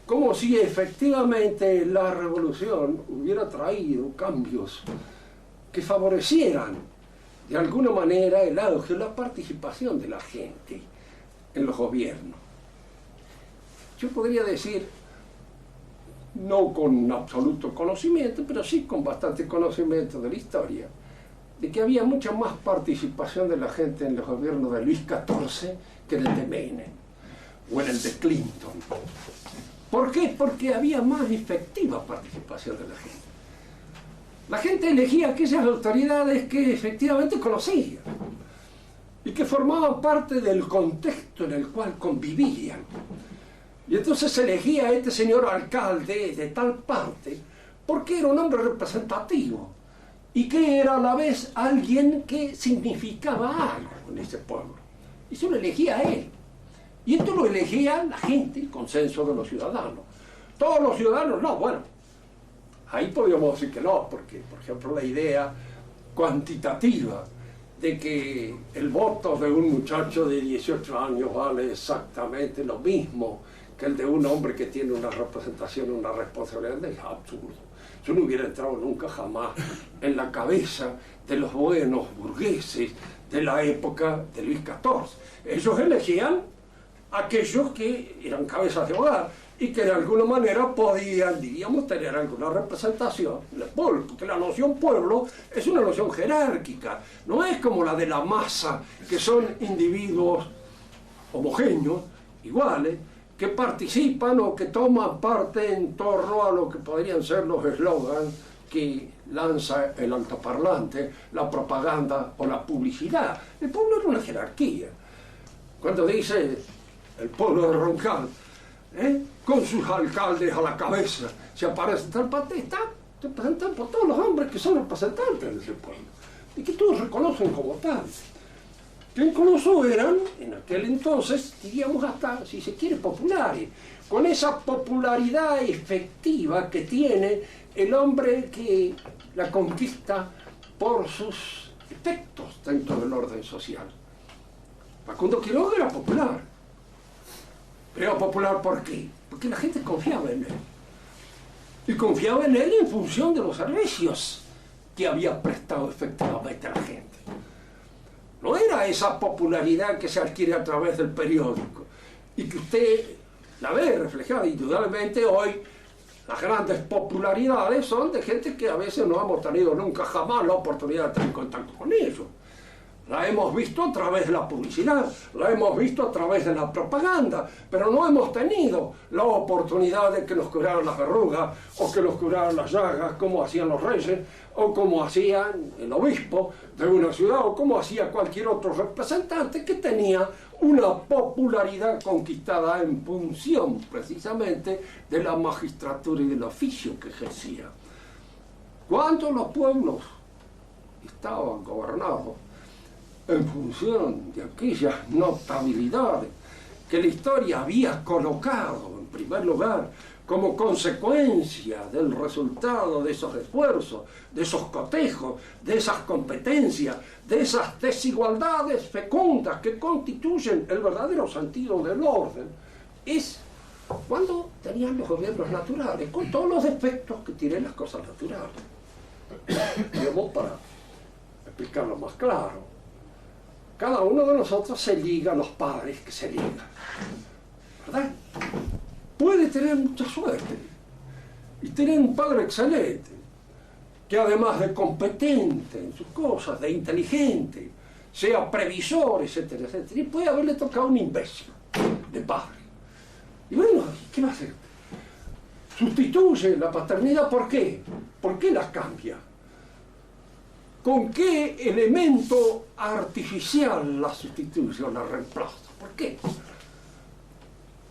como si efectivamente la revolución hubiera traído cambios que favorecieran de alguna manera el auge, la participación de la gente en los gobiernos. Yo podría decir, no con absoluto conocimiento, pero sí con bastante conocimiento de la historia, de que había mucha más participación de la gente en los gobiernos de Luis XIV que en el de Menem o en el de Clinton. ¿Por qué? Porque había más efectiva participación de la gente. La gente elegía aquellas autoridades que efectivamente conocía y que formaban parte del contexto en el cual convivían. Y entonces se elegía a este señor alcalde de tal parte porque era un hombre representativo y que era a la vez alguien que significaba algo en ese pueblo. Y se lo elegía a él. Y esto lo elegía la gente, el consenso de los ciudadanos. Todos los ciudadanos, no, bueno, ahí podríamos decir que no, porque, por ejemplo, la idea cuantitativa de que el voto de un muchacho de 18 años vale exactamente lo mismo que el de un hombre que tiene una representación, una responsabilidad, es absurdo. Yo no hubiera entrado nunca jamás en la cabeza de los buenos burgueses de la época de Luis XIV. Ellos elegían aquellos que eran cabezas de hogar y que de alguna manera podían, diríamos, tener alguna representación en el pueblo, porque la noción pueblo es una noción jerárquica, no es como la de la masa, que son individuos homogéneos, iguales, que participan o que toman parte en torno a lo que podrían ser los eslogans que lanza el altoparlante, la propaganda o la publicidad. El pueblo era una jerarquía. Cuando dice el pueblo de Roncal, con sus alcaldes a la cabeza, se aparece tal parte, está representado por todos los hombres que son representantes de ese pueblo y que todos reconocen como tal. Que incluso eran, en aquel entonces, diríamos hasta, si se quiere, populares, con esa popularidad efectiva que tiene el hombre que la conquista por sus efectos dentro del orden social. Facundo Quiroga era popular. Era popular ¿por qué? Porque la gente confiaba en él. Y confiaba en él en función de los servicios que había prestado efectivamente a la gente. No era esa popularidad que se adquiere a través del periódico y que usted la ve reflejada. Indudablemente hoy las grandes popularidades son de gente que a veces no hemos tenido nunca jamás la oportunidad de estar en contacto con ellos. La hemos visto a través de la publicidad, la hemos visto a través de la propaganda, pero no hemos tenido la oportunidad de que nos curaran las verrugas o que nos curaran las llagas, como hacían los reyes, o como hacían el obispo de una ciudad, o como hacía cualquier otro representante que tenía una popularidad conquistada en función precisamente de la magistratura y del oficio que ejercía. Cuando los pueblos estaban gobernados en función de aquellas notabilidades que la historia había colocado en primer lugar como consecuencia del resultado de esos esfuerzos, de esos cotejos, de esas competencias, de esas desigualdades fecundas que constituyen el verdadero sentido del orden, es cuando tenían los gobiernos naturales, con todos los defectos que tienen las cosas naturales. Digamos, para explicarlo más claro, cada uno de nosotros se liga a los padres que se ligan, ¿verdad? Puede tener mucha suerte y tener un padre excelente, que además de competente en sus cosas, de inteligente, sea previsor, etcétera, etcétera, y puede haberle tocado un imbécil de padre. Y bueno, ¿qué va a hacer? Sustituye la paternidad, ¿por qué? ¿Por qué la cambia? ¿Con qué elemento artificial la sustituye o la reemplaza? ¿Por qué?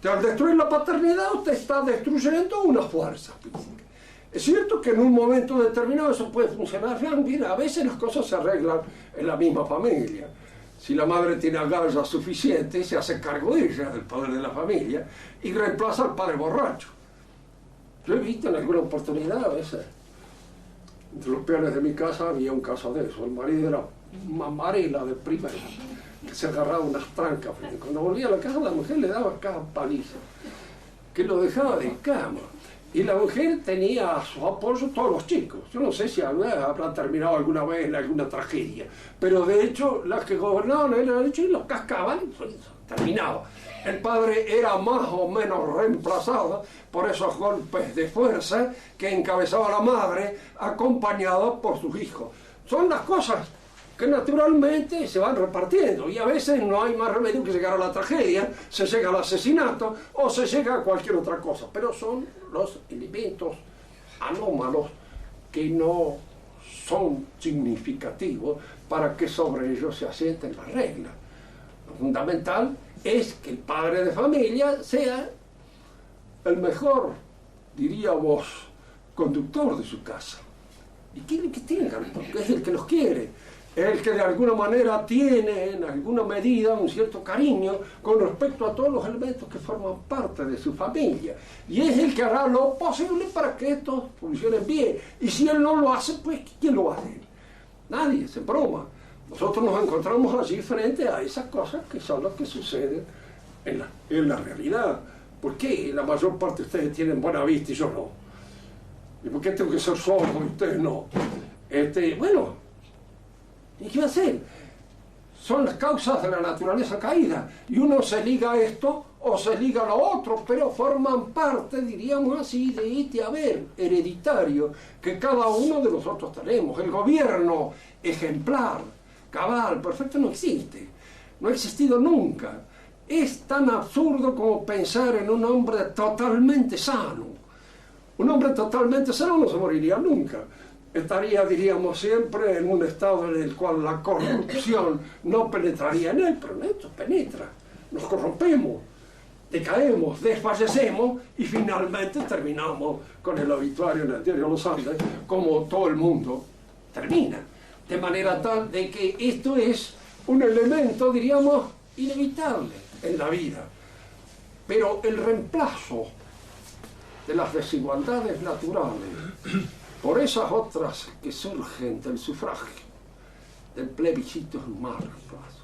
Al destruir la paternidad usted está destruyendo una fuerza física. Es cierto que en un momento determinado eso puede funcionar bien, a veces las cosas se arreglan en la misma familia. Si la madre tiene agallas suficientes, se hace cargo de ella, del poder de la familia, y reemplaza al padre borracho. Yo he visto en alguna oportunidad a veces. Entre los peones de mi casa había un caso de eso. El marido era mamarela de primera, que se agarraba unas trancas. Cuando volvía a la casa, la mujer le daba cada paliza, que lo dejaba de cama. Y la mujer tenía a su apoyo todos los chicos. Yo no sé si habrán terminado alguna vez en alguna tragedia, pero de hecho las que gobernaban eran hechos y los cascaban y pues, terminaba. El padre era más o menos reemplazado por esos golpes de fuerza que encabezaba la madre, acompañada por sus hijos. Son las cosas que naturalmente se van repartiendo y a veces no hay más remedio que llegar a la tragedia, se llega al asesinato o se llega a cualquier otra cosa, pero son los elementos anómalos que no son significativos para que sobre ellos se asienten las reglas. Lo fundamental es que el padre de familia sea el mejor, diríamos, conductor de su casa. Y quieren que tengan, porque es el que los quiere, es el que de alguna manera tiene en alguna medida un cierto cariño con respecto a todos los elementos que forman parte de su familia. Y es el que hará lo posible para que estos funcionen bien. Y si él no lo hace, pues ¿quién lo va a hacer? Nadie, se broma. Nosotros nos encontramos allí frente a esas cosas que son las que suceden en la realidad. ¿Por qué la mayor parte de ustedes tienen buena vista y yo no? ¿Y por qué tengo que ser sordo y ustedes no? Bueno, ¿y qué va a hacer? Son las causas de la naturaleza caída. Y uno se liga a esto o se liga a lo otro, pero forman parte, diríamos así, de este haber hereditario que cada uno de nosotros tenemos. El gobierno ejemplar, cabal, perfecto, no existe. No ha existido nunca. es tan absurdo como pensar en un hombre totalmente sano. Un hombre totalmente sano no se moriría nunca. Estaría, diríamos, siempre en un estado en el cual la corrupción no penetraría en él, pero en esto penetra. Nos corrompemos, decaemos, desfallecemos y finalmente terminamos con el obituario en el diario Los Andes, como todo el mundo termina. De manera tal de que esto es un elemento, diríamos, inevitable en la vida. Pero el reemplazo de las desigualdades naturales por esas otras que surgen del sufragio, del plebiscito, es un mal reemplazo.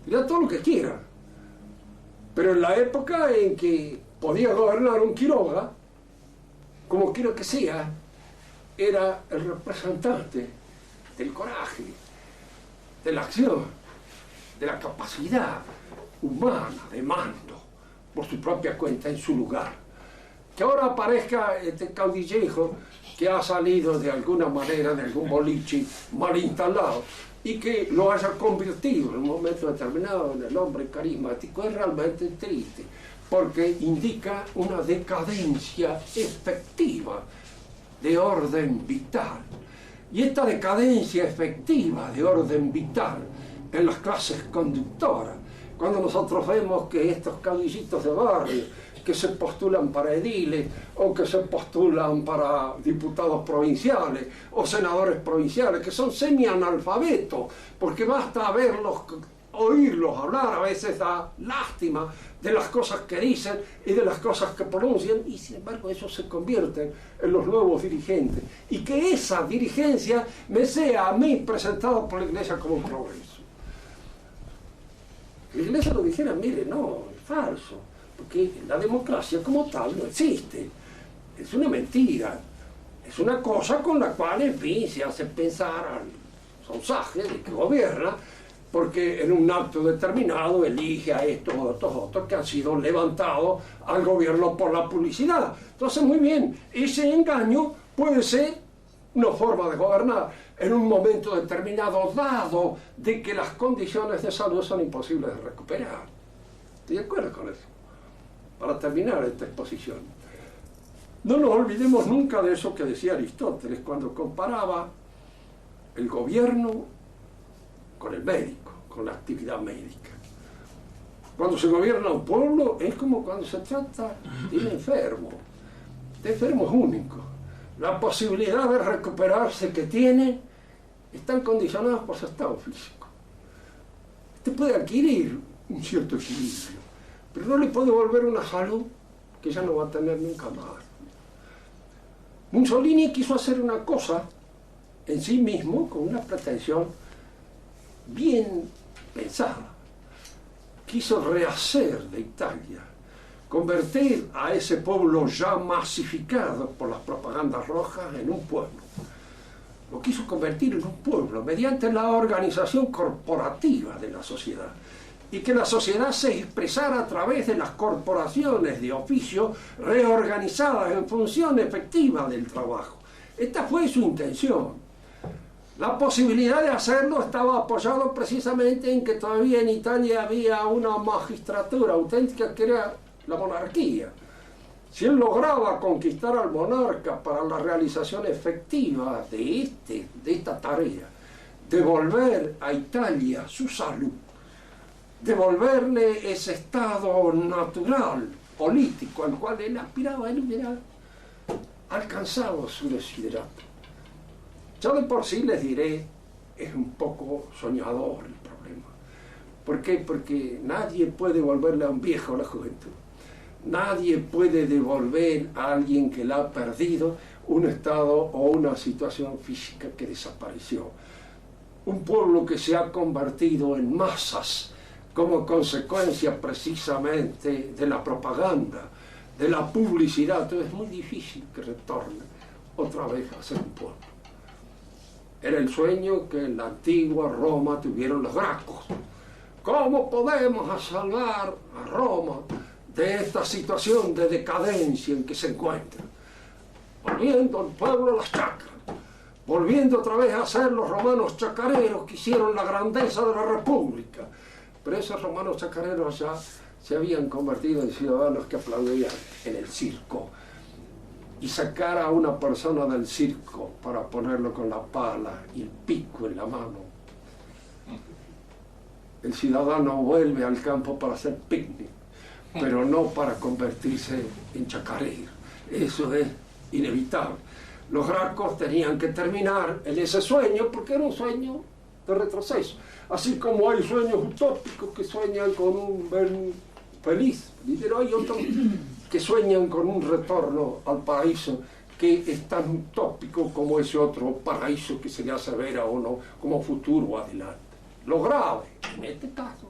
Dirá todo lo que quiera, pero en la época en que podía gobernar un Quiroga, como quiera que sea, era el representante del coraje, de la acción, de la capacidad humana de mando por su propia cuenta en su lugar. Que ahora aparezca este caudillejo que ha salido de alguna manera de algún boliche mal instalado y que lo haya convertido en un momento determinado en el hombre carismático es realmente triste, porque indica una decadencia efectiva de orden vital. Y esta decadencia efectiva de orden vital en las clases conductoras, cuando nosotros vemos que estos caudillitos de barrio que se postulan para ediles o que se postulan para diputados provinciales o senadores provinciales, que son semi-analfabetos, porque basta verlos, oírlos hablar, a veces da lástima de las cosas que dicen y de las cosas que pronuncian, y sin embargo eso se convierte en los nuevos dirigentes. Y que esa dirigencia me sea a mí presentada por la Iglesia como un progreso. La Iglesia lo dijera, mire, no, es falso, porque la democracia como tal no existe, es una mentira, es una cosa con la cual, en fin, se hace pensar al sonsaje de que gobierna, porque en un acto determinado elige a estos otros que han sido levantados al gobierno por la publicidad. Entonces, muy bien, ese engaño puede ser una forma de gobernar en un momento determinado, dado de que las condiciones de salud son imposibles de recuperar. ¿Estoy de acuerdo con eso? Para terminar esta exposición, no nos olvidemos nunca de eso que decía Aristóteles cuando comparaba el gobierno con el médico, con la actividad médica. Cuando se gobierna un pueblo es como cuando se trata de un enfermo. Este enfermo es único. La posibilidad de recuperarse que tiene están condicionadas por su estado físico. Este puede adquirir un cierto equilibrio, pero no le puede volver una salud que ya no va a tener nunca más. Mussolini quiso hacer una cosa en sí mismo con una pretensión bien pensada. Quiso rehacer de Italia, convertir a ese pueblo ya masificado por las propagandas rojas en un pueblo. Lo quiso convertir en un pueblo mediante la organización corporativa de la sociedad, y que la sociedad se expresara a través de las corporaciones de oficio reorganizadas en función efectiva del trabajo. Esta fue su intención. La posibilidad de hacerlo estaba apoyado precisamente en que todavía en Italia había una magistratura auténtica que era la monarquía. Si él lograba conquistar al monarca para la realización efectiva de esta tarea, devolver a Italia su salud, devolverle ese estado natural, político, al cual él aspiraba, él hubiera alcanzado su desiderato. Ya de por sí les diré, es un poco soñador el problema. ¿Por qué? Porque nadie puede devolverle a un viejo la juventud. Nadie puede devolver a alguien que la ha perdido un estado o una situación física que desapareció. Un pueblo que se ha convertido en masas como consecuencia precisamente de la propaganda, de la publicidad. Entonces es muy difícil que retorne otra vez a ser un pueblo. Era el sueño que en la antigua Roma tuvieron los gracos. ¿Cómo podemos salvar a Roma de esta situación de decadencia en que se encuentra? Volviendo al pueblo a las chacras, volviendo otra vez a ser los romanos chacareros que hicieron la grandeza de la república. Pero esos romanos chacareros ya se habían convertido en ciudadanos que aplaudían en el circo. Y sacar a una persona del circo para ponerlo con la pala y el pico en la mano. El ciudadano vuelve al campo para hacer picnic, pero no para convertirse en chacarero. Eso es inevitable. Los gracos tenían que terminar en ese sueño porque era un sueño de retroceso. Así como hay sueños utópicos que sueñan con un Ben feliz, pero hay otros que sueñan con un retorno al paraíso que es tan utópico como ese otro paraíso que se le hace ver a uno como futuro adelante. Lo grave, en este caso,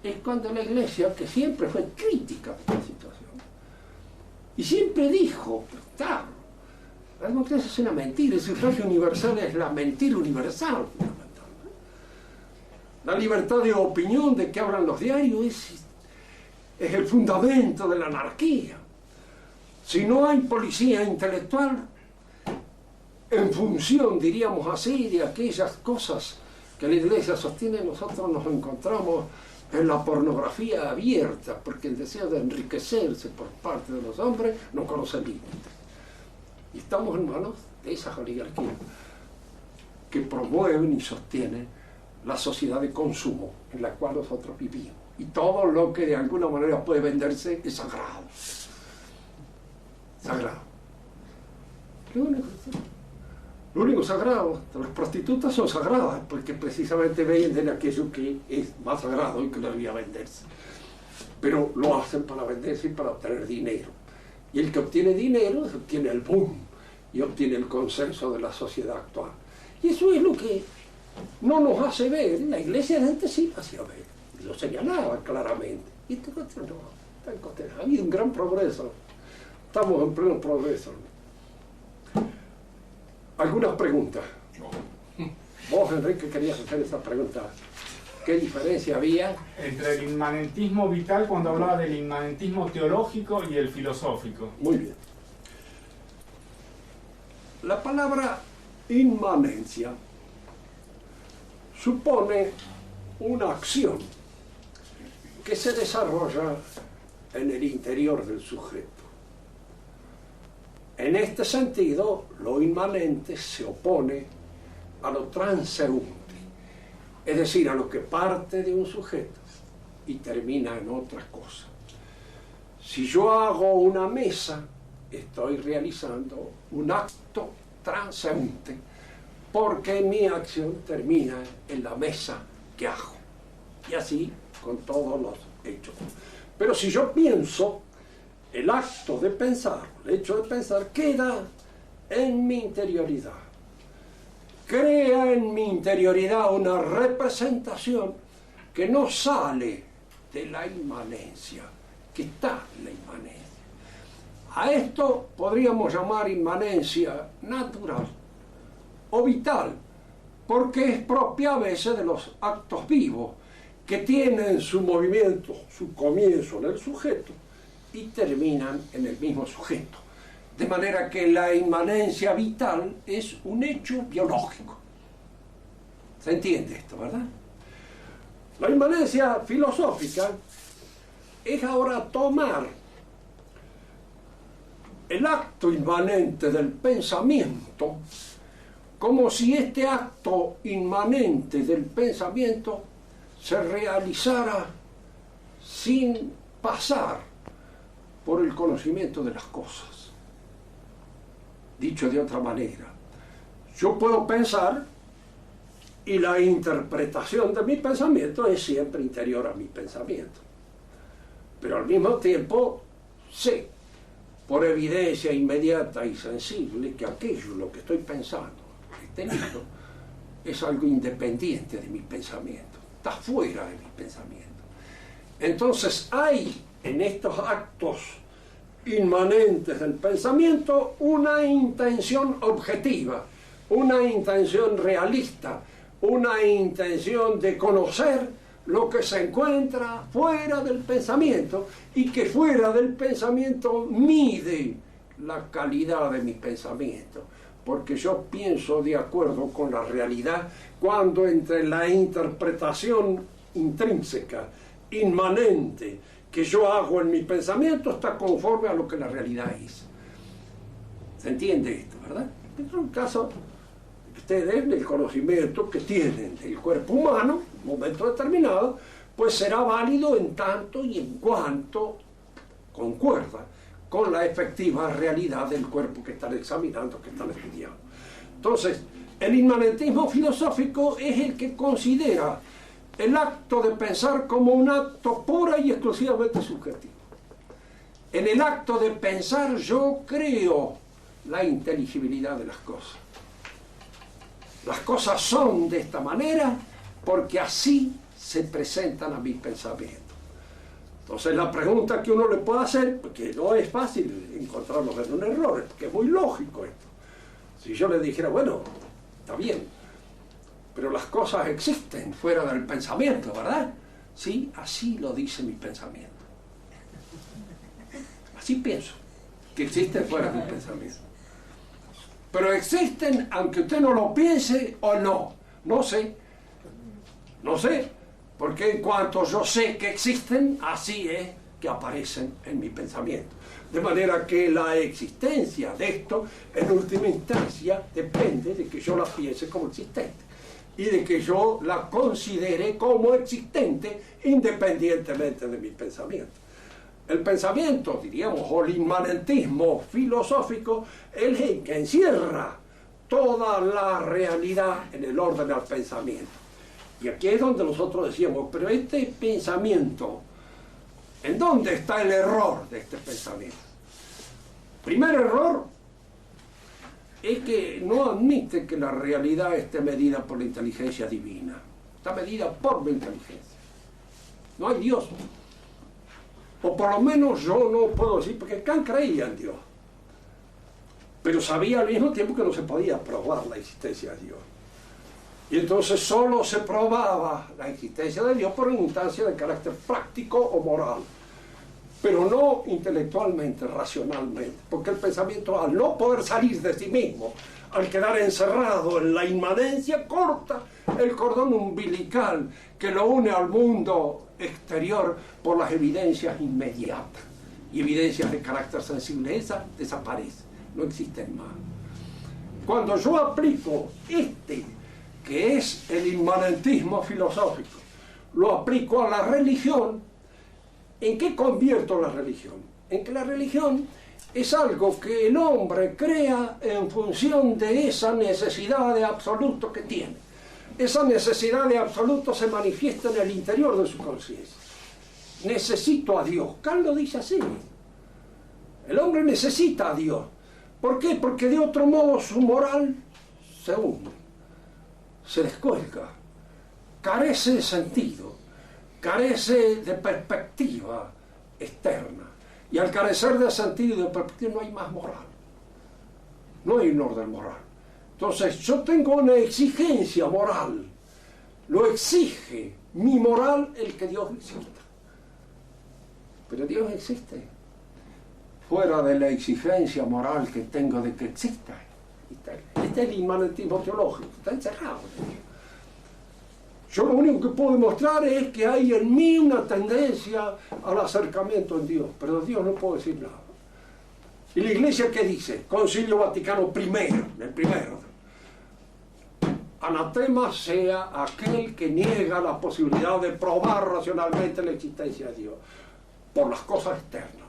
es cuando la Iglesia, que siempre fue crítica de esta situación, y siempre dijo, claro, la democracia es una mentira, el sufragio universal es la mentira universal, fundamentalmente. La libertad de opinión de que hablan los diarios es el fundamento de la anarquía. Si no hay policía intelectual, en función, diríamos así, de aquellas cosas que la Iglesia sostiene, nosotros nos encontramos en la pornografía abierta, porque el deseo de enriquecerse por parte de los hombres no conoce límites. Y estamos en manos de esas oligarquías que promueven y sostienen la sociedad de consumo en la cual nosotros vivimos. Y todo lo que de alguna manera puede venderse es sagrado. Sagrado. Lo único sagrado, las prostitutas son sagradas porque precisamente venden aquello que es más sagrado y que no debía venderse. Pero lo hacen para venderse y para obtener dinero. Y el que obtiene dinero obtiene el boom y obtiene el consenso de la sociedad actual. Y eso es lo que no nos hace ver. La Iglesia de antes sí hacía ver, lo señalaba claramente. Y esta cuestión no, está en cuestión. Ha habido un gran progreso. Estamos en pleno progreso. ¿Algunas preguntas? Vos, Enrique, querías hacer esa pregunta. ¿Qué diferencia había entre el inmanentismo vital cuando hablaba del inmanentismo teológico y el filosófico? Muy bien. La palabra inmanencia supone una acción que se desarrolla en el interior del sujeto. En este sentido, lo inmanente se opone a lo transeúnte, es decir, a lo que parte de un sujeto y termina en otra cosa. Si yo hago una mesa, estoy realizando un acto transeúnte, porque mi acción termina en la mesa que hago. Y así con todos los hechos. Pero si yo pienso, el acto de pensar, el hecho de pensar, queda en mi interioridad. Crea en mi interioridad una representación que no sale de la inmanencia, que está en la inmanencia. A esto podríamos llamar inmanencia natural o vital, porque es propia a veces de los actos vivos, que tienen su movimiento, su comienzo en el sujeto y terminan en el mismo sujeto. De manera que la inmanencia vital es un hecho biológico. ¿Se entiende esto, verdad? La inmanencia filosófica es ahora tomar el acto inmanente del pensamiento como si este acto inmanente del pensamiento se realizara sin pasar por el conocimiento de las cosas. Dicho de otra manera, yo puedo pensar y la interpretación de mi pensamiento es siempre interior a mi pensamiento. Pero al mismo tiempo sé, por evidencia inmediata y sensible, que aquello, lo que estoy pensando, he tenido, es algo independiente de mi pensamiento, está fuera de mi pensamiento. Entonces hay en estos actos inmanentes del pensamiento una intención objetiva, una intención realista, una intención de conocer lo que se encuentra fuera del pensamiento y que fuera del pensamiento mide la calidad de mi pensamiento, porque yo pienso de acuerdo con la realidad cuando entre la interpretación intrínseca, inmanente, que yo hago en mi pensamiento está conforme a lo que la realidad es. ¿Se entiende esto, verdad? En un caso, ustedes, el conocimiento que tienen del cuerpo humano, en un momento determinado, pues será válido en tanto y en cuanto concuerda con la efectiva realidad del cuerpo que están examinando, que están estudiando. Entonces, el inmanentismo filosófico es el que considera el acto de pensar como un acto pura y exclusivamente subjetivo. En el acto de pensar yo creo la inteligibilidad de las cosas. Las cosas son de esta manera porque así se presentan a mis pensamientos. Entonces la pregunta que uno le puede hacer, porque no es fácil encontrarnos en un error, porque es muy lógico esto. Si yo le dijera, bueno, está bien, pero las cosas existen fuera del pensamiento, ¿verdad? Sí, así lo dice mi pensamiento. Así pienso, que existen fuera del pensamiento. Pero existen aunque usted no lo piense o no. No sé. No sé. Porque en cuanto yo sé que existen, así es que aparecen en mi pensamiento. De manera que la existencia de esto, en última instancia, depende de que yo la piense como existente y de que yo la considere como existente independientemente de mi pensamiento. El pensamiento, diríamos, o el inmanentismo filosófico, es el que encierra toda la realidad en el orden del pensamiento. Y aquí es donde nosotros decíamos, pero este pensamiento, ¿en dónde está el error de este pensamiento? Primer error es que no admite que la realidad esté medida por la inteligencia divina. Está medida por la inteligencia. No hay Dios. O por lo menos yo no puedo decir, porque Kant creía en Dios. Pero sabía al mismo tiempo que no se podía probar la existencia de Dios. Y entonces solo se probaba la existencia de Dios por una instancia de carácter práctico o moral, pero no intelectualmente, racionalmente, porque el pensamiento, al no poder salir de sí mismo, al quedar encerrado en la inmanencia, corta el cordón umbilical que lo une al mundo exterior por las evidencias inmediatas, y evidencias de carácter sensible, esas desaparecen, no existen más. Cuando yo aplico que es el inmanentismo filosófico, lo aplico a la religión, ¿en qué convierto la religión? En que la religión es algo que el hombre crea en función de esa necesidad de absoluto que tiene. Esa necesidad de absoluto se manifiesta en el interior de su conciencia. Necesito a Dios. Kant lo dice así. El hombre necesita a Dios. ¿Por qué? Porque de otro modo su moral se hunde, se descuelga, carece de sentido, carece de perspectiva externa. Y al carecer de sentido y de perspectiva no hay más moral. No hay un orden moral. Entonces yo tengo una exigencia moral. Lo exige mi moral el que Dios exista. Pero Dios existe. Fuera de la exigencia moral que tengo de que exista. Este es el inmanentismo teológico. Está encerrado. Yo lo único que puedo demostrar es que hay en mí una tendencia al acercamiento en Dios, pero de Dios no puedo decir nada. ¿Y la Iglesia qué dice? Concilio Vaticano I, el primero. Anatema sea aquel que niega la posibilidad de probar racionalmente la existencia de Dios por las cosas externas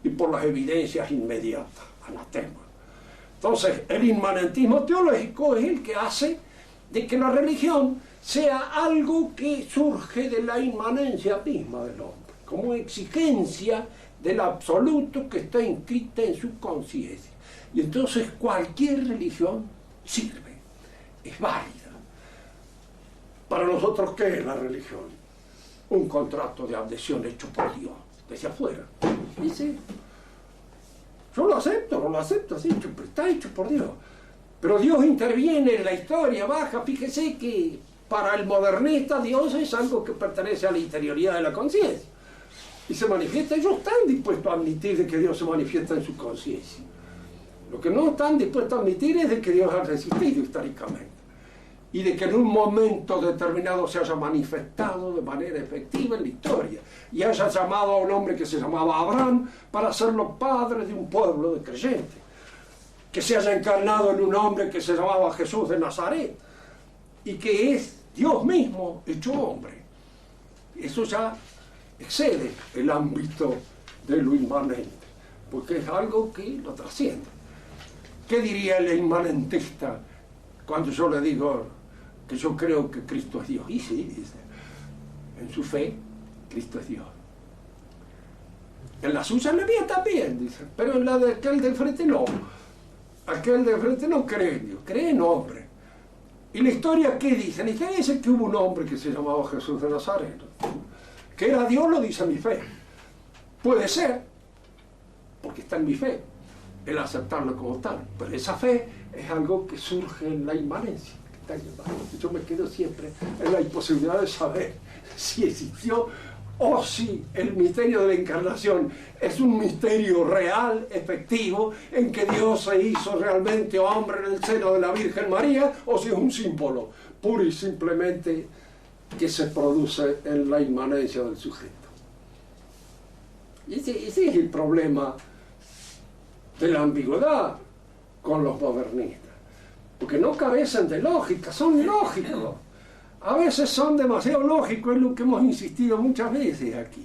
y por las evidencias inmediatas. Anatema. Entonces, el inmanentismo teológico es el que hace de que la religión sea algo que surge de la inmanencia misma del hombre, como exigencia del absoluto que está inscrita en su conciencia. Y entonces cualquier religión sirve, es válida. Para nosotros, ¿qué es la religión? Un contrato de adhesión hecho por Dios, desde afuera. Dice, yo lo acepto, no lo acepto, así, está hecho por Dios. Pero Dios interviene en la historia baja. Fíjese que para el modernista Dios es algo que pertenece a la interioridad de la conciencia. Y se manifiesta, ellos están dispuestos a admitir de que Dios se manifiesta en su conciencia. Lo que no están dispuestos a admitir es de que Dios ha resistido históricamente. y de que en un momento determinado se haya manifestado de manera efectiva en la historia y haya llamado a un hombre que se llamaba Abraham para hacerlo padre de un pueblo de creyentes, que se haya encarnado en un hombre que se llamaba Jesús de Nazaret y que es Dios mismo hecho hombre. Eso ya excede el ámbito de lo inmanente, porque es algo que lo trasciende. ¿Qué diría el inmanentista cuando yo le digo que yo creo que Cristo es Dios? Y sí, dice, en su fe, Cristo es Dios. En la suya, en la mía también, dice, pero en la de aquel del frente no. Aquel del frente no cree en Dios, cree en hombre. ¿Y la historia qué dice? La historia dice que hubo un hombre que se llamaba Jesús de Nazaret. Que era Dios, lo dice mi fe. Puede ser, porque está en mi fe, el aceptarlo como tal. Pero esa fe es algo que surge en la inmanencia. Que está en la inmanencia. Yo me quedo siempre en la imposibilidad de saber si existió o si el misterio de la encarnación es un misterio real, efectivo, en que Dios se hizo realmente hombre en el seno de la Virgen María, o si es un símbolo puro y simplemente que se produce en la inmanencia del sujeto. Y ese es el problema de la ambigüedad con los modernistas, porque no carecen de lógica, son lógicos. A veces son demasiado lógicos, es lo que hemos insistido muchas veces aquí.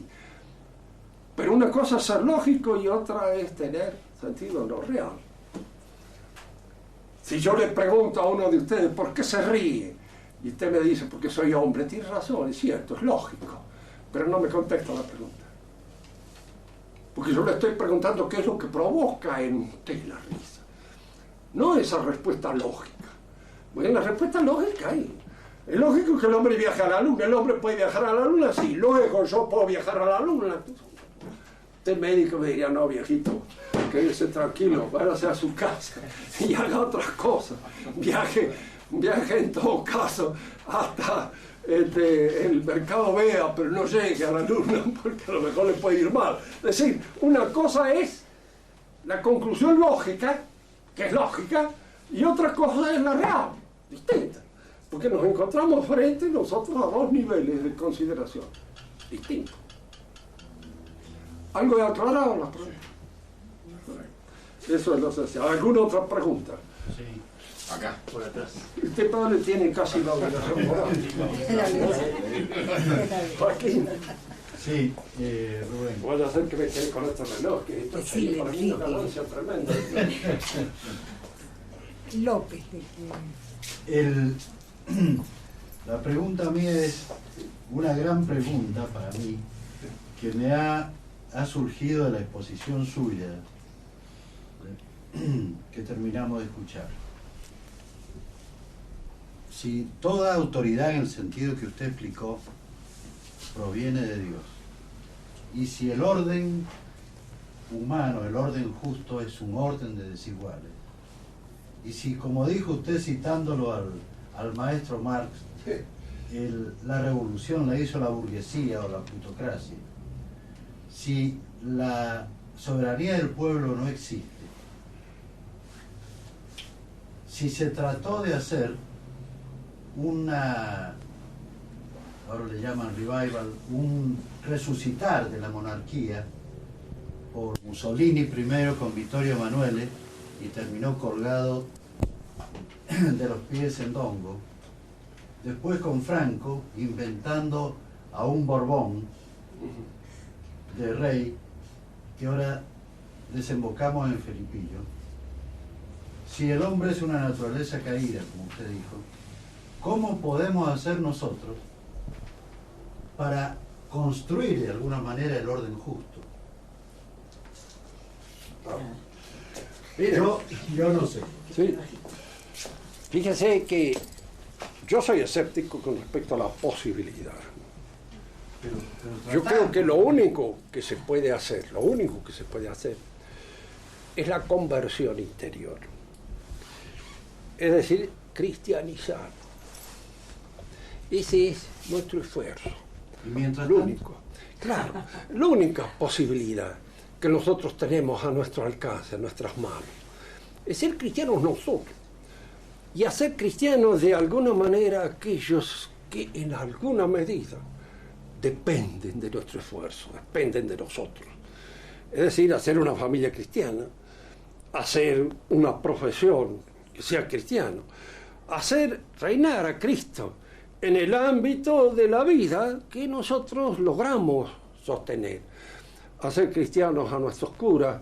Pero una cosa es ser lógico y otra es tener sentido en lo real. Si yo le pregunto a uno de ustedes por qué se ríe, y usted me dice porque soy hombre, tiene razón, es cierto, es lógico, pero no me contesta la pregunta. Porque yo le estoy preguntando qué es lo que provoca en usted la risa. No esa respuesta lógica. Bueno, la respuesta lógica es lógico que el hombre viaje a la luna. El hombre puede viajar a la luna, sí. Luego yo puedo viajar a la luna. Usted médico me diría, no, viejito, quédese tranquilo, váyase a su casa y haga otras cosas. Viaje en todo caso hasta el mercado Vea, pero no llegue a la luna porque a lo mejor le puede ir mal. Es decir, una cosa es la conclusión lógica, que es lógica, y otra cosa es la real, distinta. Porque nos encontramos frente nosotros a dos niveles de consideración distintos. ¿Algo he aclarado la pregunta? Eso es lo esencial. ¿Alguna otra pregunta? Sí. Acá, por atrás. Usted, padre, tiene casi la obligación moral. Joaquín. Sí, Rubén. Voy a hacer que me quede con este reloj, que esto Sí, es para mí una ganancia tremenda. López. La pregunta mía es una gran pregunta para mí, que me ha surgido de la exposición suya, que terminamos de escuchar. Si toda autoridad en el sentido que usted explicó proviene de Dios, y si el orden humano, el orden justo es un orden de desiguales, y si, como dijo usted citándolo al maestro Marx, la revolución la hizo la burguesía o la plutocracia, si la soberanía del pueblo no existe, si se trató de hacer ahora le llaman revival, un resucitar de la monarquía por Mussolini primero con Vittorio Emanuele y terminó colgado de los pies en Dongo, después con Franco inventando a un Borbón de rey que ahora desembocamos en Felipillo. Si el hombre es una naturaleza caída, como usted dijo, ¿cómo podemos hacer nosotros para construir de alguna manera el orden justo? Yo no sé. Sí. Fíjese que yo soy escéptico con respecto a la posibilidad. Yo creo que lo único que se puede hacer, es la conversión interior. Es decir, cristianizar. Ese es nuestro esfuerzo. Y mientras lo tanto, único. Claro, la única posibilidad que nosotros tenemos a nuestro alcance, a nuestras manos, es ser cristianos nosotros. y hacer cristianos de alguna manera aquellos que en alguna medida dependen de nuestro esfuerzo, dependen de nosotros. Es decir, hacer una familia cristiana, hacer una profesión que sea cristiano, hacer reinar a Cristo en el ámbito de la vida que nosotros logramos sostener, hacer cristianos a nuestros curas,